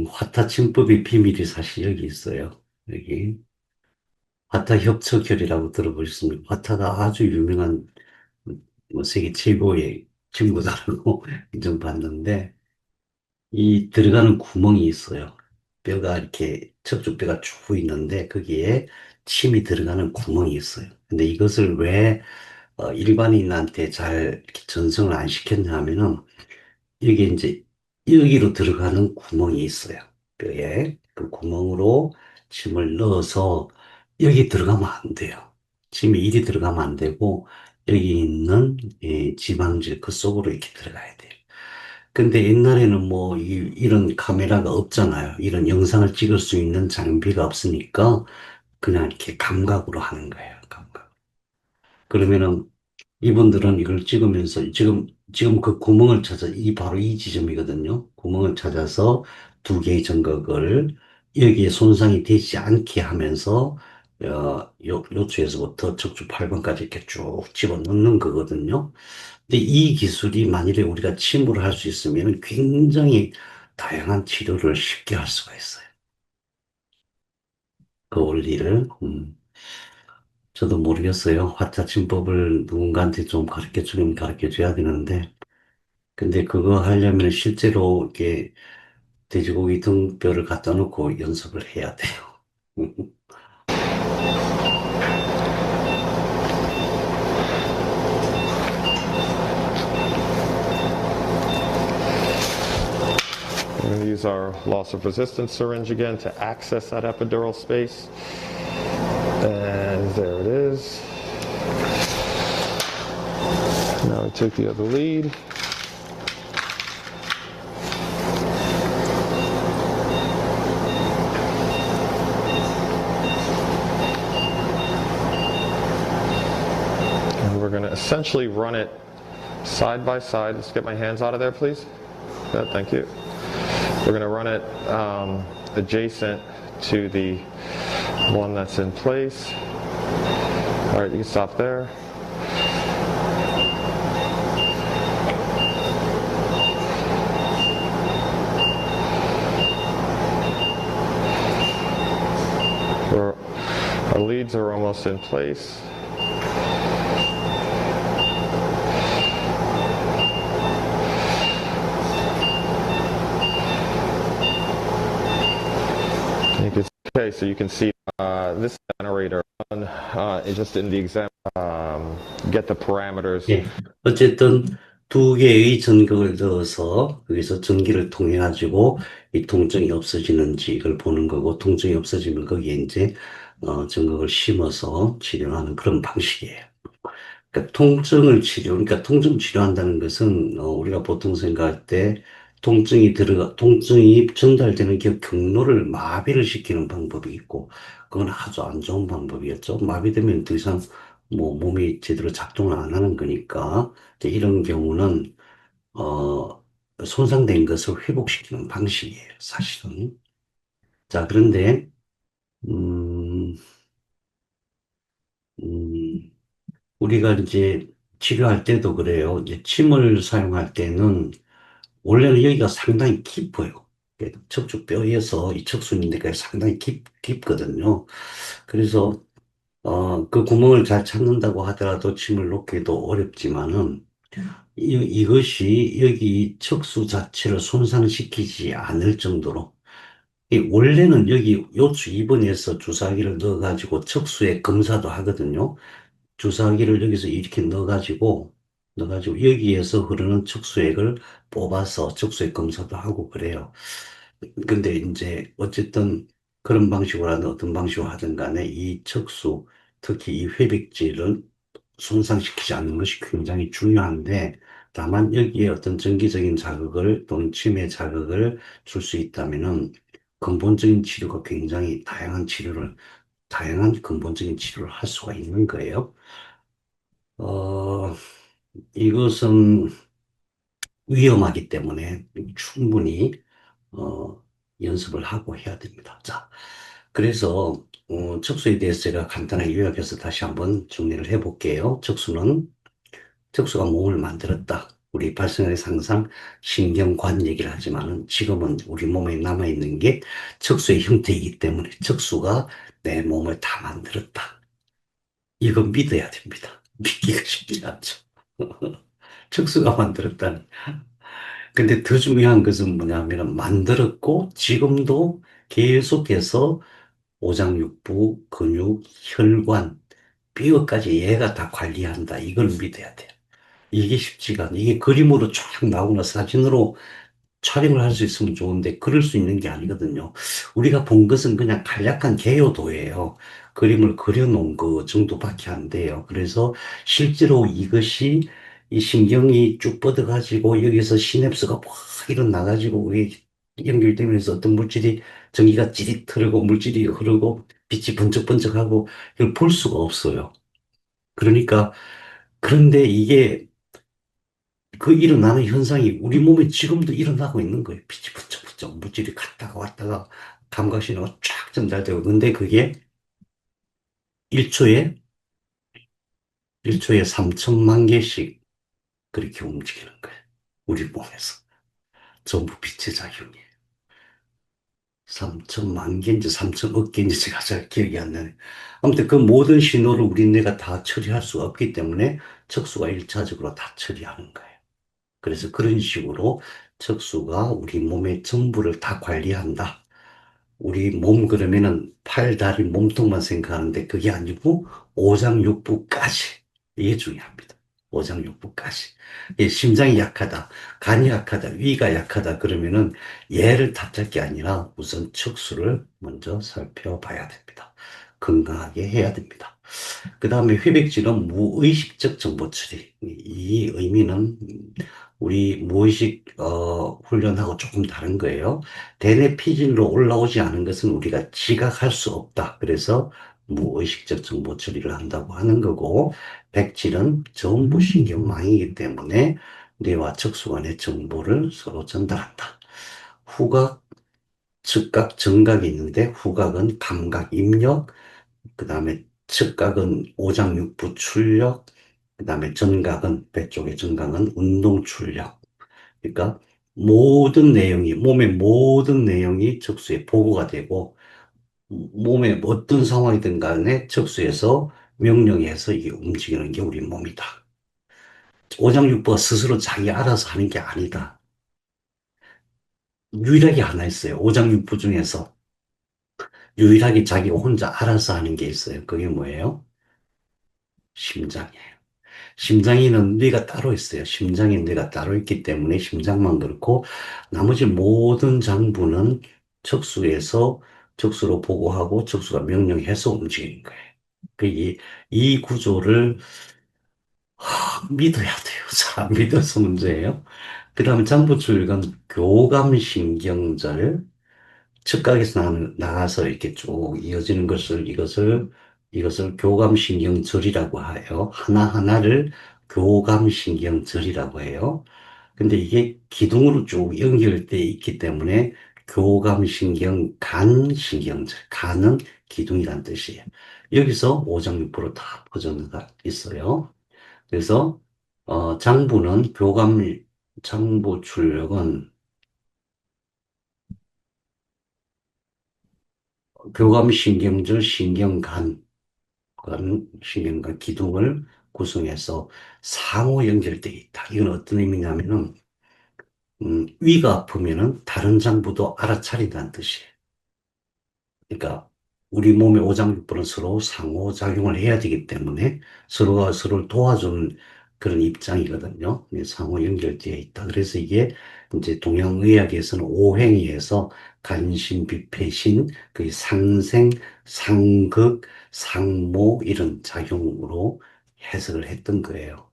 화타침법의 비밀이 사실 여기 있어요. 여기. 화타협처결이라고 들어보셨습니까? 화타가 아주 유명한 뭐 세계 최고의 친구다라고 인정받는데, 이 들어가는 구멍이 있어요. 뼈가 이렇게 척추뼈가 쭉 있는데 거기에 침이 들어가는 구멍이 있어요. 근데 이것을 왜 일반인한테 잘 이렇게 전송을 안 시켰냐 하면은 여기 이제 여기로 들어가는 구멍이 있어요. 뼈에 그 구멍으로 침을 넣어서 여기 들어가면 안 돼요. 침이 이리 들어가면 안 되고 여기 있는 지방질 그 속으로 이렇게 들어가야 돼요. 근데 옛날에는 뭐 이런 카메라가 없잖아요. 이런 영상을 찍을 수 있는 장비가 없으니까 그냥 이렇게 감각으로 하는 거예요. 감각. 그러면은 이분들은 이걸 찍으면서 지금 그 구멍을 찾아 이 바로 이 지점이거든요. 구멍을 찾아서 두 개의 정각을 여기에 손상이 되지 않게 하면서 요추에서부터 척추 8번까지 이렇게 쭉 집어넣는 거거든요. 근데 이 기술이 만일에 우리가 침으로 할 수 있으면 굉장히 다양한 치료를 쉽게 할 수가 있어요. 그 원리를. 저도 모르겠어요. 화타침법을 누군가한테 좀 가르쳐 주면 가르쳐 줘야 되는데, 근데 그거 하려면 실제로 이렇게 돼지고기 등뼈를 갖다 놓고 연습을 해야 돼요. We're going to use our loss of resistance syringe again to access that epidural space. And there it is. Now we take the other lead. And we're going to essentially run it side by side. Let's get my hands out of there, please. Good, thank you. We're going to run it adjacent to the one that's in place. All right, you can stop there. Our leads are almost in place. Okay, so you can see this generator is just in the example, get the parameters. 예. 어쨌든 두 개의 전극을 넣어서 거기서 전기를 통해 가지고 이 통증이 없어지는지 이걸 보는 거고 통증이 없어지면 거기에 이제 전극을 심어서 치료하는 그런 방식이에요. 그러니까 그러니까 통증 치료한다는 것은 우리가 보통 생각할 때 통증이 전달되는 그 경로를 마비를 시키는 방법이 있고, 그건 아주 안 좋은 방법이었죠. 마비되면 더 이상 뭐 몸이 제대로 작동을 안 하는 거니까, 이제 이런 경우는, 손상된 것을 회복시키는 방식이에요, 사실은. 자, 그런데, 음, 음, 우리가 이제 치료할 때도 그래요. 이제 침을 사용할 때는 원래는 여기가 상당히 깊어요. 척추뼈에서 이 척수인대가 상당히 깊거든요. 그래서 그 구멍을 잘 찾는다고 하더라도 침을 놓기도 어렵지만은 이것이 여기 척수 자체를 손상시키지 않을 정도로 원래는 여기 요추 2번에서 주사기를 넣어가지고 척수에 검사도 하거든요. 주사기를 여기서 이렇게 넣어가지고 여기에서 흐르는 척수액을 뽑아서 척수액 검사도 하고 그래요. 근데 이제 어쨌든 그런 방식으로 하든 어떤 방식으로 하든 간에 이 척수, 특히 이 회백질을 손상시키지 않는 것이 굉장히 중요한데 다만 여기에 어떤 정기적인 자극을 또는 치매 자극을 줄 수 있다면은 근본적인 치료가 굉장히 다양한 근본적인 치료를 할 수가 있는 거예요. 어, 이것은 위험하기 때문에 충분히 연습을 하고 해야 됩니다. 자, 그래서 척수에 대해서 제가 간단하게 요약해서 다시 한번 정리를 해볼게요. 척수는 척수가 몸을 만들었다. 우리 발생학에서 항상 신경관 얘기를 하지만은 지금은 우리 몸에 남아있는 게 척수의 형태이기 때문에 척수가 내 몸을 다 만들었다. 이거 믿어야 됩니다. 믿기가 쉽지 않죠. 척수가 만들었다니. 근데 더 중요한 것은 뭐냐면 만들었고 지금도 계속해서 오장육부, 근육, 혈관, 뼈까지 얘가 다 관리한다. 이걸 믿어야 돼요. 이게 쉽지가 않아요. 이게 그림으로 쫙 나오거나 사진으로 촬영을 할 수 있으면 좋은데 그럴 수 있는 게 아니거든요. 우리가 본 것은 그냥 간략한 개요도예요. 그림을 그려놓은 그 정도밖에 안 돼요. 그래서 실제로 이것이 이 신경이 쭉 뻗어가지고 여기서 시냅스가 확 일어나가지고 이게 연결되면서 어떤 물질이 전기가 찌릿 흐르고 물질이 흐르고 빛이 번쩍번쩍하고 이걸 볼 수가 없어요. 그러니까 그런데 이게 그 일어나는 현상이 우리 몸에 지금도 일어나고 있는 거예요. 빛이 번쩍번쩍 물질이 갔다가 왔다가 감각신호가 쫙 전달되고. 근데 그게 1초에 1초에 3천만 개씩 그렇게 움직이는 거예요. 우리 몸에서. 전부 빛의 작용이에요. 3천만 개인지 3천억 개인지 제가 잘 기억이 안 나요. 아무튼 그 모든 신호를 우리 뇌가 다 처리할 수가 없기 때문에 척수가 1차적으로 다 처리하는 거예요. 그래서 그런 식으로 척수가 우리 몸의 전부를 다 관리한다. 우리 몸 그러면은 팔, 다리, 몸통만 생각하는데 그게 아니고 오장육부까지. 이게 중요합니다. 오장육부까지. 예, 심장이 약하다, 간이 약하다, 위가 약하다 그러면은 얘를 탓할 게 아니라 우선 척수를 먼저 살펴봐야 됩니다. 건강하게 해야 됩니다. 그 다음에 회백질은 무의식적 정보 처리. 이 의미는 우리 무의식 훈련하고 조금 다른 거예요. 대뇌 피질로 올라오지 않은 것은 우리가 지각할 수 없다. 그래서 무의식적 정보 처리를 한다고 하는 거고, 백질은 전부 신경망이기 때문에 뇌와 척수 간의 정보를 서로 전달한다. 후각, 즉각, 정각이 있는데 후각은 감각, 입력, 그 다음에 측각은 오장육부 출력, 그 다음에 전각은, 배 쪽의 전각은 운동 출력. 그러니까 모든 내용이, 몸의 모든 내용이 척수에 보고가 되고, 몸의 어떤 상황이든 간에 척수에서 명령해서 이게 움직이는 게 우리 몸이다. 오장육부가 스스로 자기 알아서 하는 게 아니다. 유일하게 하나 있어요. 오장육부 중에서 유일하게 자기 혼자 알아서 하는 게 있어요. 그게 뭐예요? 심장이에요. 심장에는 뇌가 따로 있어요. 심장에 뇌가 따로 있기 때문에 심장만 그렇고 나머지 모든 장부는 척수에서 척수로 보고하고 척수가 명령해서 움직이는 거예요. 이 구조를 믿어야 돼요. 잘 안 믿어서 문제예요. 그 다음에 장부출근 교감신경절 측각에서 나가서 이렇게 쭉 이어지는 이것을 교감신경절이라고 해요. 하나하나를 교감신경절이라고 해요. 근데 이게 기둥으로 쭉 연결되어 있기 때문에 교감신경간신경절. 간은 기둥이란 뜻이에요. 여기서 오장육부로 다 퍼져나가 있어요. 그래서, 장부는 장부 출력은 교감신경절, 신경간 기둥을 구성해서 상호 연결되어 있다. 이건 어떤 의미냐면은, 위가 아프면은 다른 장부도 알아차린다는 뜻이에요. 그러니까 우리 몸의 오장육부는 서로 상호작용을 해야 되기 때문에 서로가 서로를 도와주는 그런 입장이거든요. 상호 연결되어 있다. 그래서 이게 이제 동양의학에서는 오행이에서 간신비패신, 그 상생, 상극, 상모 이런 작용으로 해석을 했던 거예요.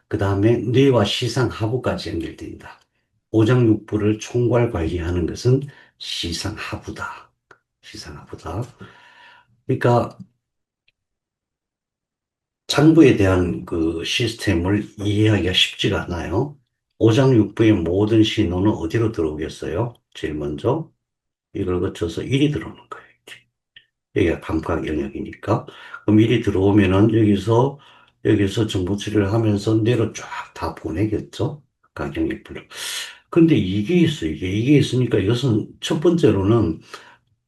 그 다음에 뇌와 시상하부까지 연결된다. 오장육부를 총괄 관리하는 것은 시상하부다. 시상하부다. 그러니까 장부에 대한 그 시스템을 이해하기가 쉽지가 않아요. 오장육부의 모든 신호는 어디로 들어오겠어요? 제일 먼저 이걸 거쳐서 일이 들어오는 거예요. 여기가 감각 영역이니까. 그럼 일이 들어오면은 여기서 여기서 정보 처리를 하면서 뇌로 쫙 다 보내겠죠? 가경역별로. 근데 이게 있어, 이게 있으니까 이것은 첫 번째로는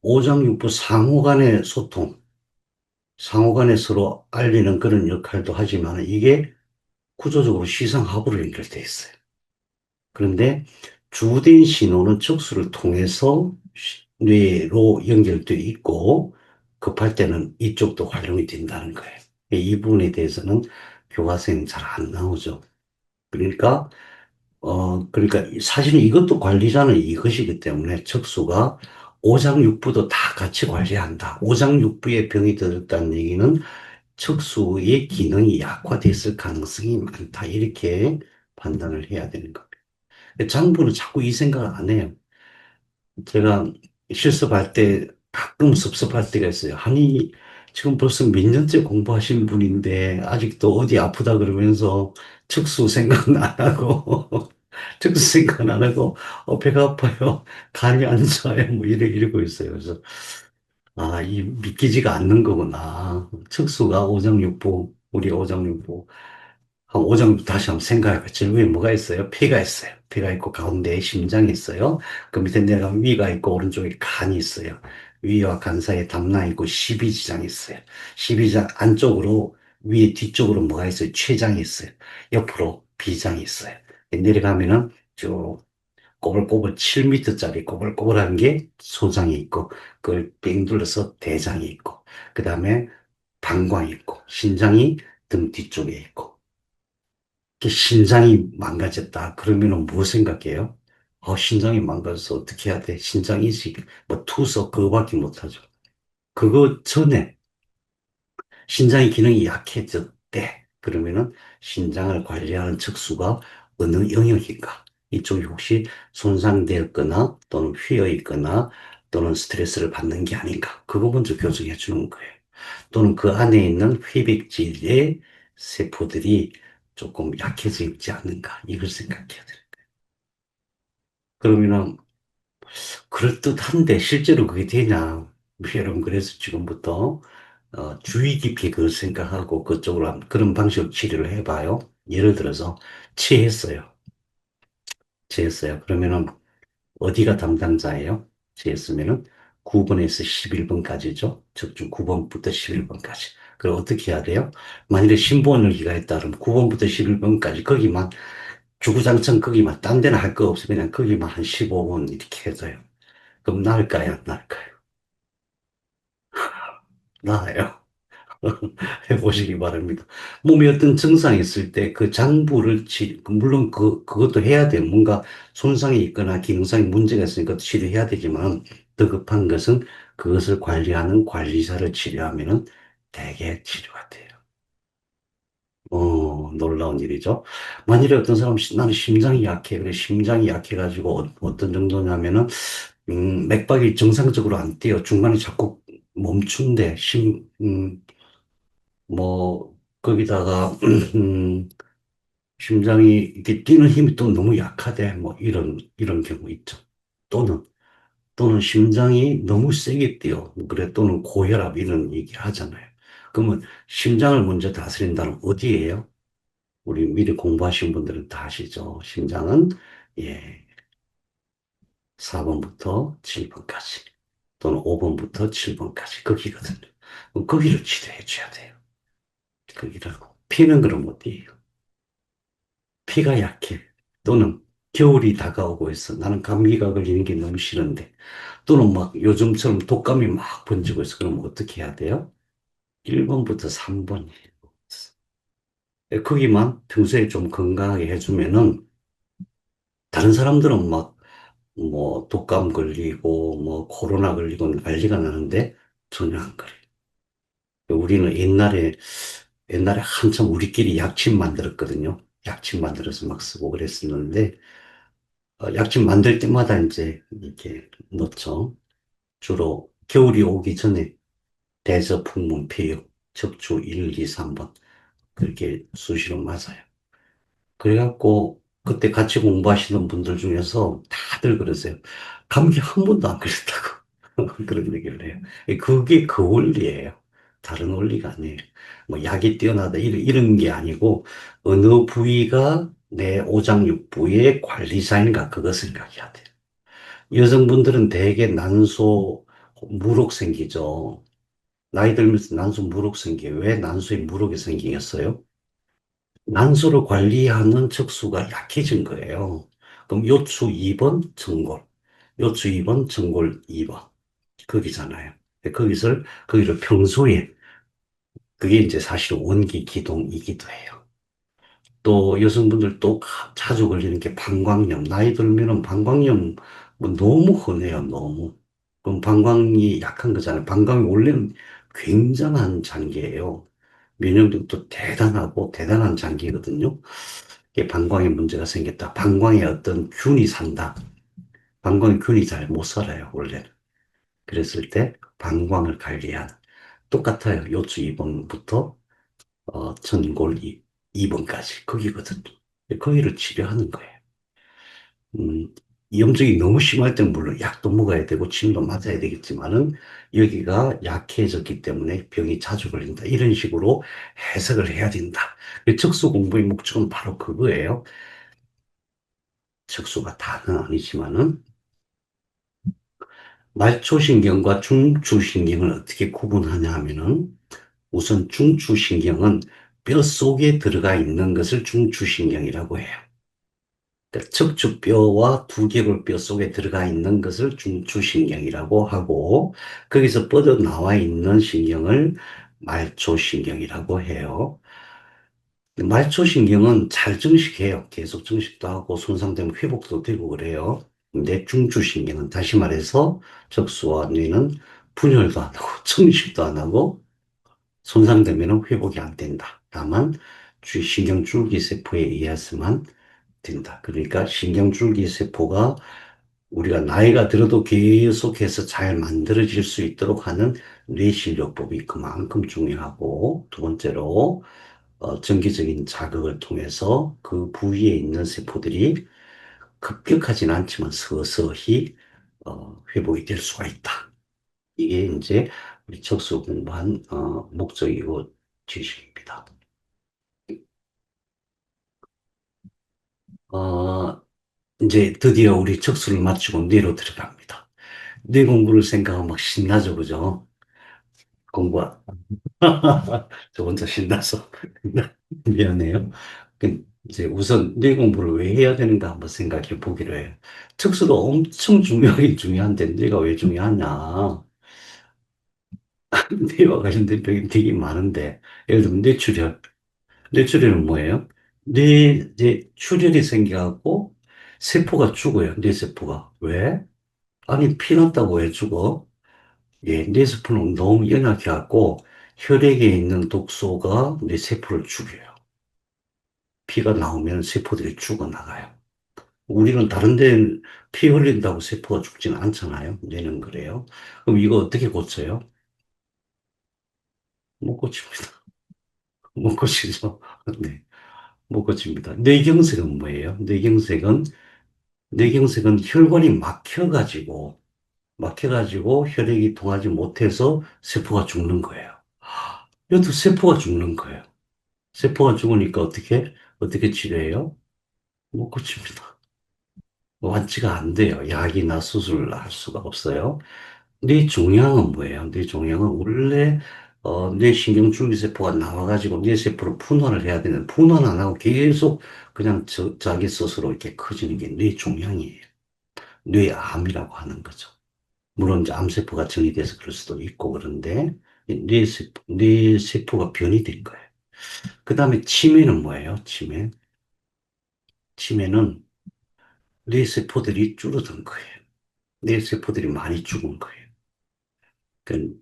오장육부 상호 간의 소통, 상호 간에 서로 알리는 그런 역할도 하지만 이게 구조적으로 시상하부로 연결돼 있어요. 그런데 주된 신호는 척수를 통해서 뇌로 연결돼 있고 급할 때는 이쪽도 활용이 된다는 거예요. 이 부분에 대해서는 교과서에는 잘 안 나오죠. 그러니까 그러니까 사실은 이것도 관리자는 이것이기 때문에 척수가 오장육부도 다 같이 관리한다. 오장육부에 병이 들었다는 얘기는 척수의 기능이 약화됐을 가능성이 많다. 이렇게 판단을 해야 되는 겁니다. 장부는 자꾸 이 생각을 안 해요. 제가 실습할 때 가끔 섭섭할 때가 있어요. 아니, 지금 벌써 몇 년째 공부하신 분인데 아직도 어디 아프다 그러면서 척수 생각은 안 하고 척수 생각은 안 하고 배가 아파요. 간이 안 좋아요. 뭐 이러고 있어요. 그래서 아, 이 믿기지가 않는 거구나. 척수가 오장육부, 우리 오장육부. 한 오장 다시 한번 생각해 봐. 제일 위에 뭐가 있어요? 폐가 있어요. 폐가 있고 가운데에 심장이 있어요. 그 밑에 내려가면 위가 있고 오른쪽에 간이 있어요. 위와 간 사이에 담낭이 있고 십이지장이 있어요. 십이지장 안쪽으로 위에 뒤쪽으로 뭐가 있어요? 췌장이 있어요. 옆으로 비장이 있어요. 내려가면은 쭉 꼬불꼬불 7m짜리 꼬불꼬불한 게 소장이 있고 그걸 뺑 둘러서 대장이 있고 그 다음에 방광이 있고 신장이 등 뒤쪽에 있고 신장이 망가졌다. 그러면은 뭐 생각해요? 신장이 망가져서 어떻게 해야 돼? 신장 이식, 뭐 투석 그거밖에 못하죠. 그거 전에 신장의 기능이 약해졌대. 그러면은 신장을 관리하는 척수가 어느 영역인가? 이쪽이 혹시 손상되었거나 또는 휘어 있거나 또는 스트레스를 받는 게 아닌가? 그거 먼저 교정해 주는 거예요. 또는 그 안에 있는 회백질의 세포들이 조금 약해져 있지 않는가? 이걸 생각해야 돼요. 그러면은 그럴듯한데 실제로 그게 되냐? 여러분 그래서 지금부터 주의 깊게 그걸 생각하고 그쪽으로 그런 방식으로 치료를 해봐요. 예를 들어서 취했어요. 취했어요. 그러면은 어디가 담당자예요? 취했으면은 9번에서 11번까지죠. 적중 9번부터 11번까지. 그럼 어떻게 해야 돼요? 만일에 신보원을기가 있다 그러면 9번부터 11번까지 거기만 주구장창 거기만 딴 데는 할 거 없으면 그냥 거기만 한 15번 이렇게 해줘요. 그럼 나을까요? 안 나을까요? 나아요. 해보시기 바랍니다. 몸에 어떤 증상이 있을 때 그 장부를 물론 그것도 해야 돼요. 뭔가 손상이 있거나 기능상의 문제가 있으니까 치료해야 되지만 더 급한 것은 그것을 관리하는 관리사를 치료하면은 대개 치료가 돼요. 놀라운 일이죠. 만일에 어떤 사람은 나는 심장이 약해. 그래, 심장이 약해가지고 어떤 정도냐면은, 맥박이 정상적으로 안 뛰어. 중간에 자꾸 멈춘대. 거기다가, 심장이 이렇게 뛰는 힘이 또 너무 약하대. 뭐, 이런 경우 있죠. 또는, 또는 심장이 너무 세게 뛰어. 그래, 또는 고혈압 이런 얘기 하잖아요. 그러면 심장을 먼저 다스린다는 어디예요? 우리 미리 공부하신 분들은 다 아시죠? 심장은, 예, 4번부터 7번까지. 또는 5번부터 7번까지. 거기거든요. 그럼 거기를 치료해 줘야 돼요. 거기를. 피는 그럼 어디예요? 피가 약해. 또는 겨울이 다가오고 있어. 나는 감기가 걸리는 게 너무 싫은데. 또는 막 요즘처럼 독감이 막 번지고 있어. 그럼 어떻게 해야 돼요? 1번부터 3번이에요. 거기만 평소에 좀 건강하게 해주면은 다른 사람들은 막 뭐 독감 걸리고 뭐 코로나 걸리고 난리가 나는데 전혀 안 그래요. 우리는 옛날에 한참 우리끼리 약침 만들었거든요. 약침 만들어서 막 쓰고 그랬었는데 약침 만들 때마다 이제 이렇게 넣죠. 주로 겨울이 오기 전에 대저풍문 폐역 척추 1, 2, 3번 그렇게 수시로 맞아요. 그래갖고 그때 같이 공부하시는 분들 중에서 다들 그러세요. 감기 한 번도 안 걸렸다고 그런 얘기를 해요. 그게 그 원리예요. 다른 원리가 아니에요. 뭐 약이 뛰어나다 이런 게 아니고 어느 부위가 내 오장육부의 관리사인가 그거 생각해야 돼요. 여성분들은 대개 난소 무록 생기죠. 나이 들면서 난소 무록 생겨요. 왜 난소에 무록이 생기겠어요? 난소를 관리하는 척수가 약해진 거예요. 그럼 요추 2번 청골, 요추 2번 청골 2번 거기잖아요. 거기를 평소에 그게 이제 사실 원기 기동이기도 해요. 또 여성분들 또 자주 걸리는 게 방광염. 나이 들면은 방광염 뭐 너무 흔해요, 너무. 그럼 방광이 약한 거잖아요. 방광이 원래는 굉장한 장기예요. 면역력도 대단하고 대단한 장기거든요. 이게 방광에 문제가 생겼다. 방광에 어떤 균이 산다. 방광에 균이 잘 못 살아요, 원래는. 그랬을 때 방광을 관리한 똑같아요. 요추 2번부터 전골 2번까지 거기거든요. 거기를 치료하는 거예요. 염증이 너무 심할 때는 물론 약도 먹어야 되고 침도 맞아야 되겠지만은 여기가 약해졌기 때문에 병이 자주 걸린다. 이런 식으로 해석을 해야 된다. 척수 공부의 목적은 바로 그거예요. 척수가 다는 아니지만은 말초신경과 중추신경을 어떻게 구분하냐 하면은 우선 중추신경은 뼈 속에 들어가 있는 것을 중추신경이라고 해요. 그러니까 척추뼈와 두개골뼈 속에 들어가 있는 것을 중추신경이라고 하고 거기서 뻗어나와 있는 신경을 말초신경이라고 해요. 말초신경은 잘 증식해요. 계속 증식도 하고 손상되면 회복도 되고 그래요. 근데 중추신경은 다시 말해서 척수와 뇌는 분열도 안 하고 증식도 안 하고 손상되면 회복이 안 된다. 다만 신경줄기세포에 의해서만 된다. 그러니까 신경줄기세포가 우리가 나이가 들어도 계속해서 잘 만들어질 수 있도록 하는 뇌실료법이 그만큼 중요하고 두 번째로 정기적인 자극을 통해서 그 부위에 있는 세포들이 급격하진 않지만 서서히 회복이 될 수가 있다. 이게 이제 우리 척수 공부한 목적이고 지식입니다. 어, 이제 드디어 우리 척수를 마치고 뇌로 들어갑니다. 뇌 공부를 생각하면 막 신나죠, 그죠? 공부, 저 혼자 신나서. 미안해요. 이제 우선 뇌 공부를 왜 해야 되는가 한번 생각해 보기로 해요. 척수도 엄청 중요하긴 중요한데 뇌가 왜 중요하냐. 뇌와 관련된 병이 되게 많은데, 예를 들면 뇌출혈. 뇌출혈은 뭐예요? 뇌 출혈이 생겨갖고 세포가 죽어요. 뇌세포가. 왜? 아니, 피났다고 왜 죽어? 예, 뇌세포는 너무 연약해갖고 혈액에 있는 독소가 뇌세포를 죽여요. 피가 나오면 세포들이 죽어나가요. 우리는 다른 데는 피 흘린다고 세포가 죽지는 않잖아요. 뇌는 그래요. 그럼 이거 어떻게 고쳐요? 못 고칩니다. 못 고치죠. 네, 못 고칩니다. 뇌경색은 뭐예요? 뇌경색은 혈관이 막혀가지고 혈액이 통하지 못해서 세포가 죽는 거예요. 이것도 세포가 죽는 거예요. 세포가 죽으니까 어떻게 치료해요? 못 고칩니다. 완치가 안 돼요. 약이나 수술을 할 수가 없어요. 뇌종양은 뭐예요? 뇌종양은 원래 뇌신경줄기세포가 나와가지고 뇌세포를 분할을 해야 되는데 분할 안 하고 계속 그냥 자기 스스로 이렇게 커지는 게 뇌종양이에요. 뇌암이라고 하는 거죠. 물론 이제 암세포가 정리돼서 그럴 수도 있고 그런데 뇌세포가 변이 된 거예요. 그 다음에 치매는 뭐예요? 치매는 뇌세포들이 줄어든 거예요. 뇌세포들이 많이 죽은 거예요. 그,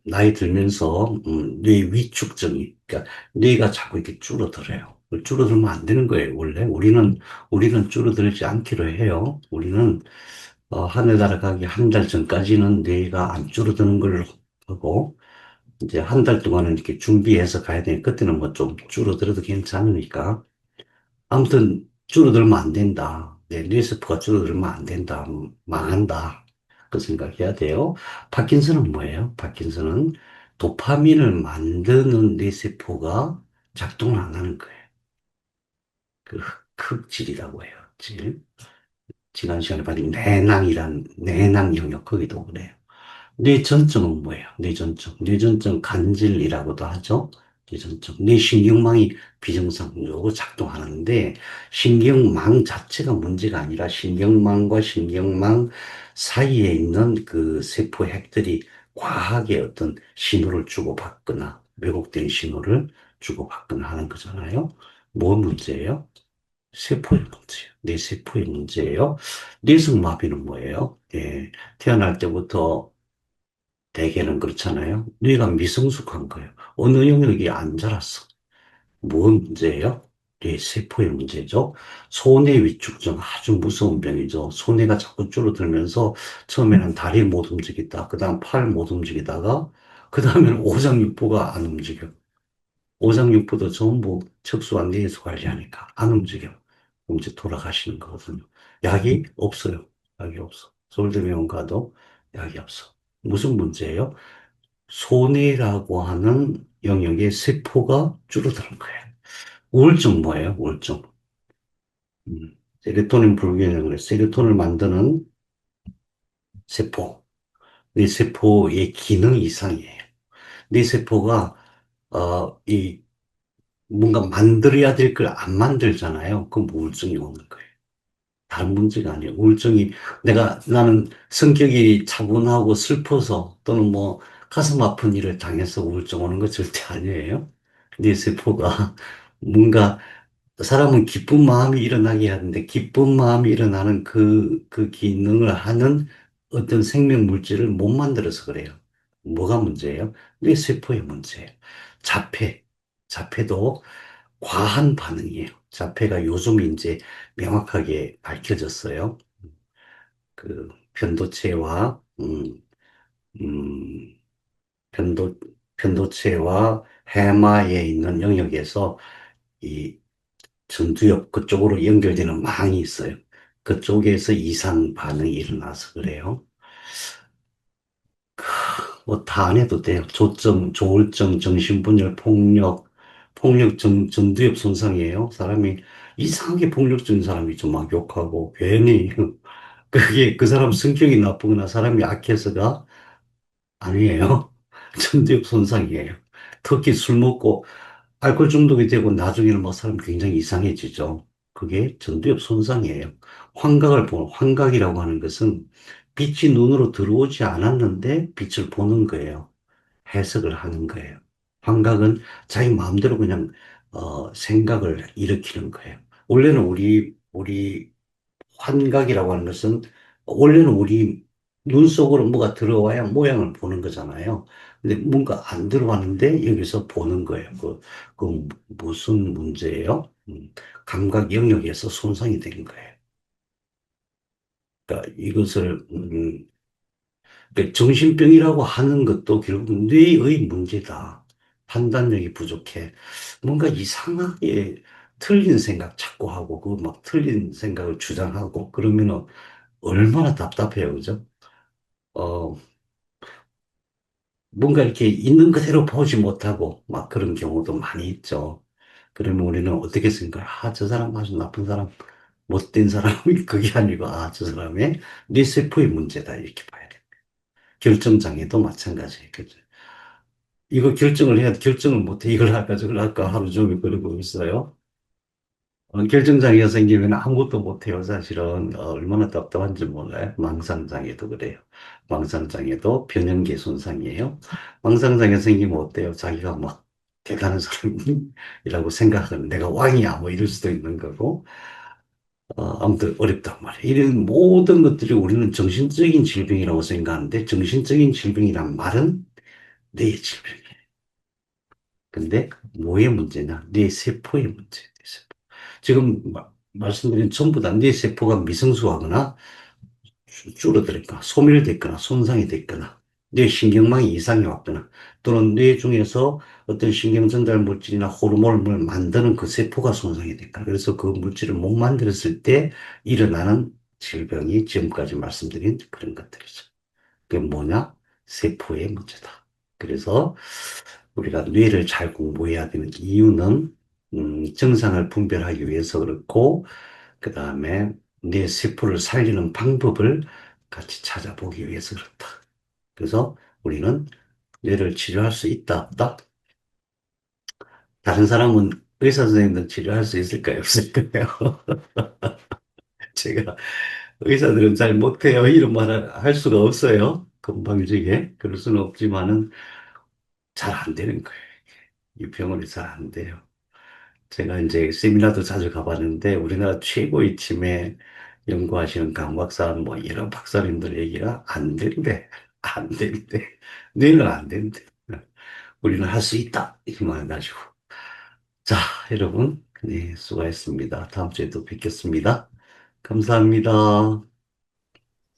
나이 들면서, 뇌 위축증이, 그러니까 뇌가 자꾸 이렇게 줄어들어요. 줄어들면 안 되는 거예요, 원래. 우리는 줄어들지 않기로 해요. 우리는, 하늘나라 가기 한 달 전까지는 뇌가 안 줄어드는 걸로 하고, 이제 한 달 동안은 이렇게 준비해서 가야 되니까, 그때는 뭐 좀 줄어들어도 괜찮으니까. 아무튼, 줄어들면 안 된다. 뇌세포가 줄어들면 안 된다. 망한다. 그 생각해야 돼요. 파킨슨은 뭐예요? 파킨슨은 도파민을 만드는 뇌세포가 작동을 안 하는 거예요. 그 흑질이라고 해요. 질. 지난 시간에 봤던 내낭 영역, 거기도 그래요. 뇌전증은 뭐예요? 뇌전증. 뇌전증 간질이라고도 하죠. 뇌전증. 뇌신경망이 비정상적으로 작동하는데, 신경망 자체가 문제가 아니라 신경망과 신경망 사이에 있는 그 세포 핵들이 과하게 어떤 신호를 주고받거나, 왜곡된 신호를 주고받거나 하는 거잖아요. 뭐 문제예요? 세포의 문제예요. 뇌세포의 문제예요. 뇌성마비는 뭐예요? 예, 태어날 때부터 대개는 그렇잖아요. 뇌가 미성숙한 거예요. 어느 영역이 안 자랐어. 뭔 문제예요? 뇌세포의 문제죠. 소뇌 위축증 아주 무서운 병이죠. 소뇌가 자꾸 줄어들면서 처음에는 다리 못 움직이다. 그 다음 팔 못 움직이다가 그 다음에는 오장육부가 안 움직여. 오장육부도 전부 척수와 뇌에서 관리하니까 안 움직여. 그럼 이제 돌아가시는 거거든요. 약이 없어요. 약이 없어. 서울대병원 가도 약이 없어. 무슨 문제예요? 소뇌라고 하는 영역의 세포가 줄어드는 거예요. 우울증 뭐예요? 우울증. 세로토닌 불균형을, 세로토닌을 만드는 세포. 이 세포의 기능 이상이에요. 이 세포가, 이 뭔가 만들어야 될 걸 안 만들잖아요. 그럼 우울증이 오는 거예요. 다른 문제가 아니에요. 우울증이 나는 성격이 차분하고 슬퍼서 또는 뭐 가슴 아픈 일을 당해서 우울증 오는 거 절대 아니에요. 뇌 세포가 뭔가 사람은 기쁜 마음이 일어나게 하는데 기쁜 마음이 일어나는 그 기능을 하는 어떤 생명 물질을 못 만들어서 그래요. 뭐가 문제예요? 뇌 세포의 문제예요. 자폐. 자폐도 과한 반응이에요. 자폐가 요즘 이제 명확하게 밝혀졌어요. 그 편도체와 음, 편도 편도체와 해마에 있는 영역에서 이 전두엽 그쪽으로 연결되는 망이 있어요. 그쪽에서 이상 반응이 일어나서 그래요. 뭐 다 안 해도 돼요. 조증, 조울증, 정신분열, 전두엽 손상이에요. 사람이 이상하게 폭력적인 사람이 좀 막 욕하고 괜히 그게 그 사람 성격이 나쁘거나 사람이 약해서가 아니에요. 전두엽 손상이에요. 특히 술 먹고 알코올 중독이 되고 나중에는 뭐 사람 굉장히 이상해지죠. 그게 전두엽 손상이에요. 환각이라고 하는 것은 빛이 눈으로 들어오지 않았는데 빛을 보는 거예요. 해석을 하는 거예요. 환각은 자기 마음대로 그냥 생각을 일으키는 거예요. 원래는 우리 환각이라고 하는 것은 원래는 우리 눈 속으로 뭐가 들어와야 모양을 보는 거잖아요. 근데 뭔가 안 들어왔는데 여기서 보는 거예요. 그 무슨 문제예요? 감각 영역에서 손상이 된 거예요. 그러니까 이것을 그러니까 정신병이라고 하는 것도 결국 뇌의 문제다. 판단력이 부족해. 뭔가 이상하게 틀린 생각 자꾸 하고, 그 막 틀린 생각을 주장하고, 그러면은 얼마나 답답해요. 그죠? 어, 뭔가 이렇게 있는 그대로 보지 못하고, 막 그런 경우도 많이 있죠. 그러면 우리는 어떻게 생각해? 아, 저 사람 아주 나쁜 사람, 못된 사람이 그게 아니고, 아, 저 사람의 뇌세포의 문제다. 이렇게 봐야 돼. 결정장애도 마찬가지예요. 그죠? 이거 결정을 해야 결정을 못해. 이걸 할까 저걸 할까 하루 종일 그러고 있어요. 결정장애가 생기면 아무것도 못해요. 사실은 얼마나 답답한지 몰라요. 망상장애도 그래요. 망상장애도 변형계 손상이에요. 망상장애 생기면 어때요? 자기가 막 대단한 사람이라고 생각하는 내가 왕이야 뭐 이럴 수도 있는 거고 아무튼 어렵단 말이에요. 이런 모든 것들이 우리는 정신적인 질병이라고 생각하는데 정신적인 질병이란 말은 뇌 질병. 근데 뭐의 문제냐? 뇌 세포의 문제. 뇌 세포. 지금 말씀드린 전부 다 뇌 세포가 미성숙하거나 줄어들거나 소멸됐거나 손상이 됐거나 뇌 신경망이 이상이 왔거나 또는 뇌 중에서 어떤 신경 전달 물질이나 호르몬을 만드는 그 세포가 손상이 됐거나 그래서 그 물질을 못 만들었을 때 일어나는 질병이 지금까지 말씀드린 그런 것들이죠. 그게 뭐냐? 세포의 문제다. 그래서 우리가 뇌를 잘 공부해야 되는 이유는 정상을 분별하기 위해서 그렇고, 그 다음에 뇌 세포를 살리는 방법을 같이 찾아보기 위해서 그렇다. 그래서 우리는 뇌를 치료할 수 있다, 없다? 다른 사람은 의사 선생님들 치료할 수 있을까요, 없을까요? 제가 의사들은 잘 못해요. 이런 말을 할 수가 없어요. 건방지게. 그럴 수는 없지만은 잘 안 되는 거예요. 이 병원이 잘 안 돼요. 제가 이제 세미나도 자주 가봤는데 우리나라 최고의 치매 연구하시는 강박사 뭐 이런 박사님들 얘기가 안 된대. 안 된대. 뇌는 안 된대. 우리는 할 수 있다. 이렇게 말해가지고. 자, 여러분. 네, 수고했습니다. 다음 주에 또 뵙겠습니다. 감사합니다.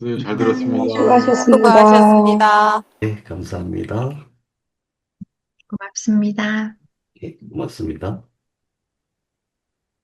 네, 잘 들었습니다. 수고하셨습니다. 수고하셨습니다. 네, 감사합니다. 고맙습니다. 예, 고맙습니다.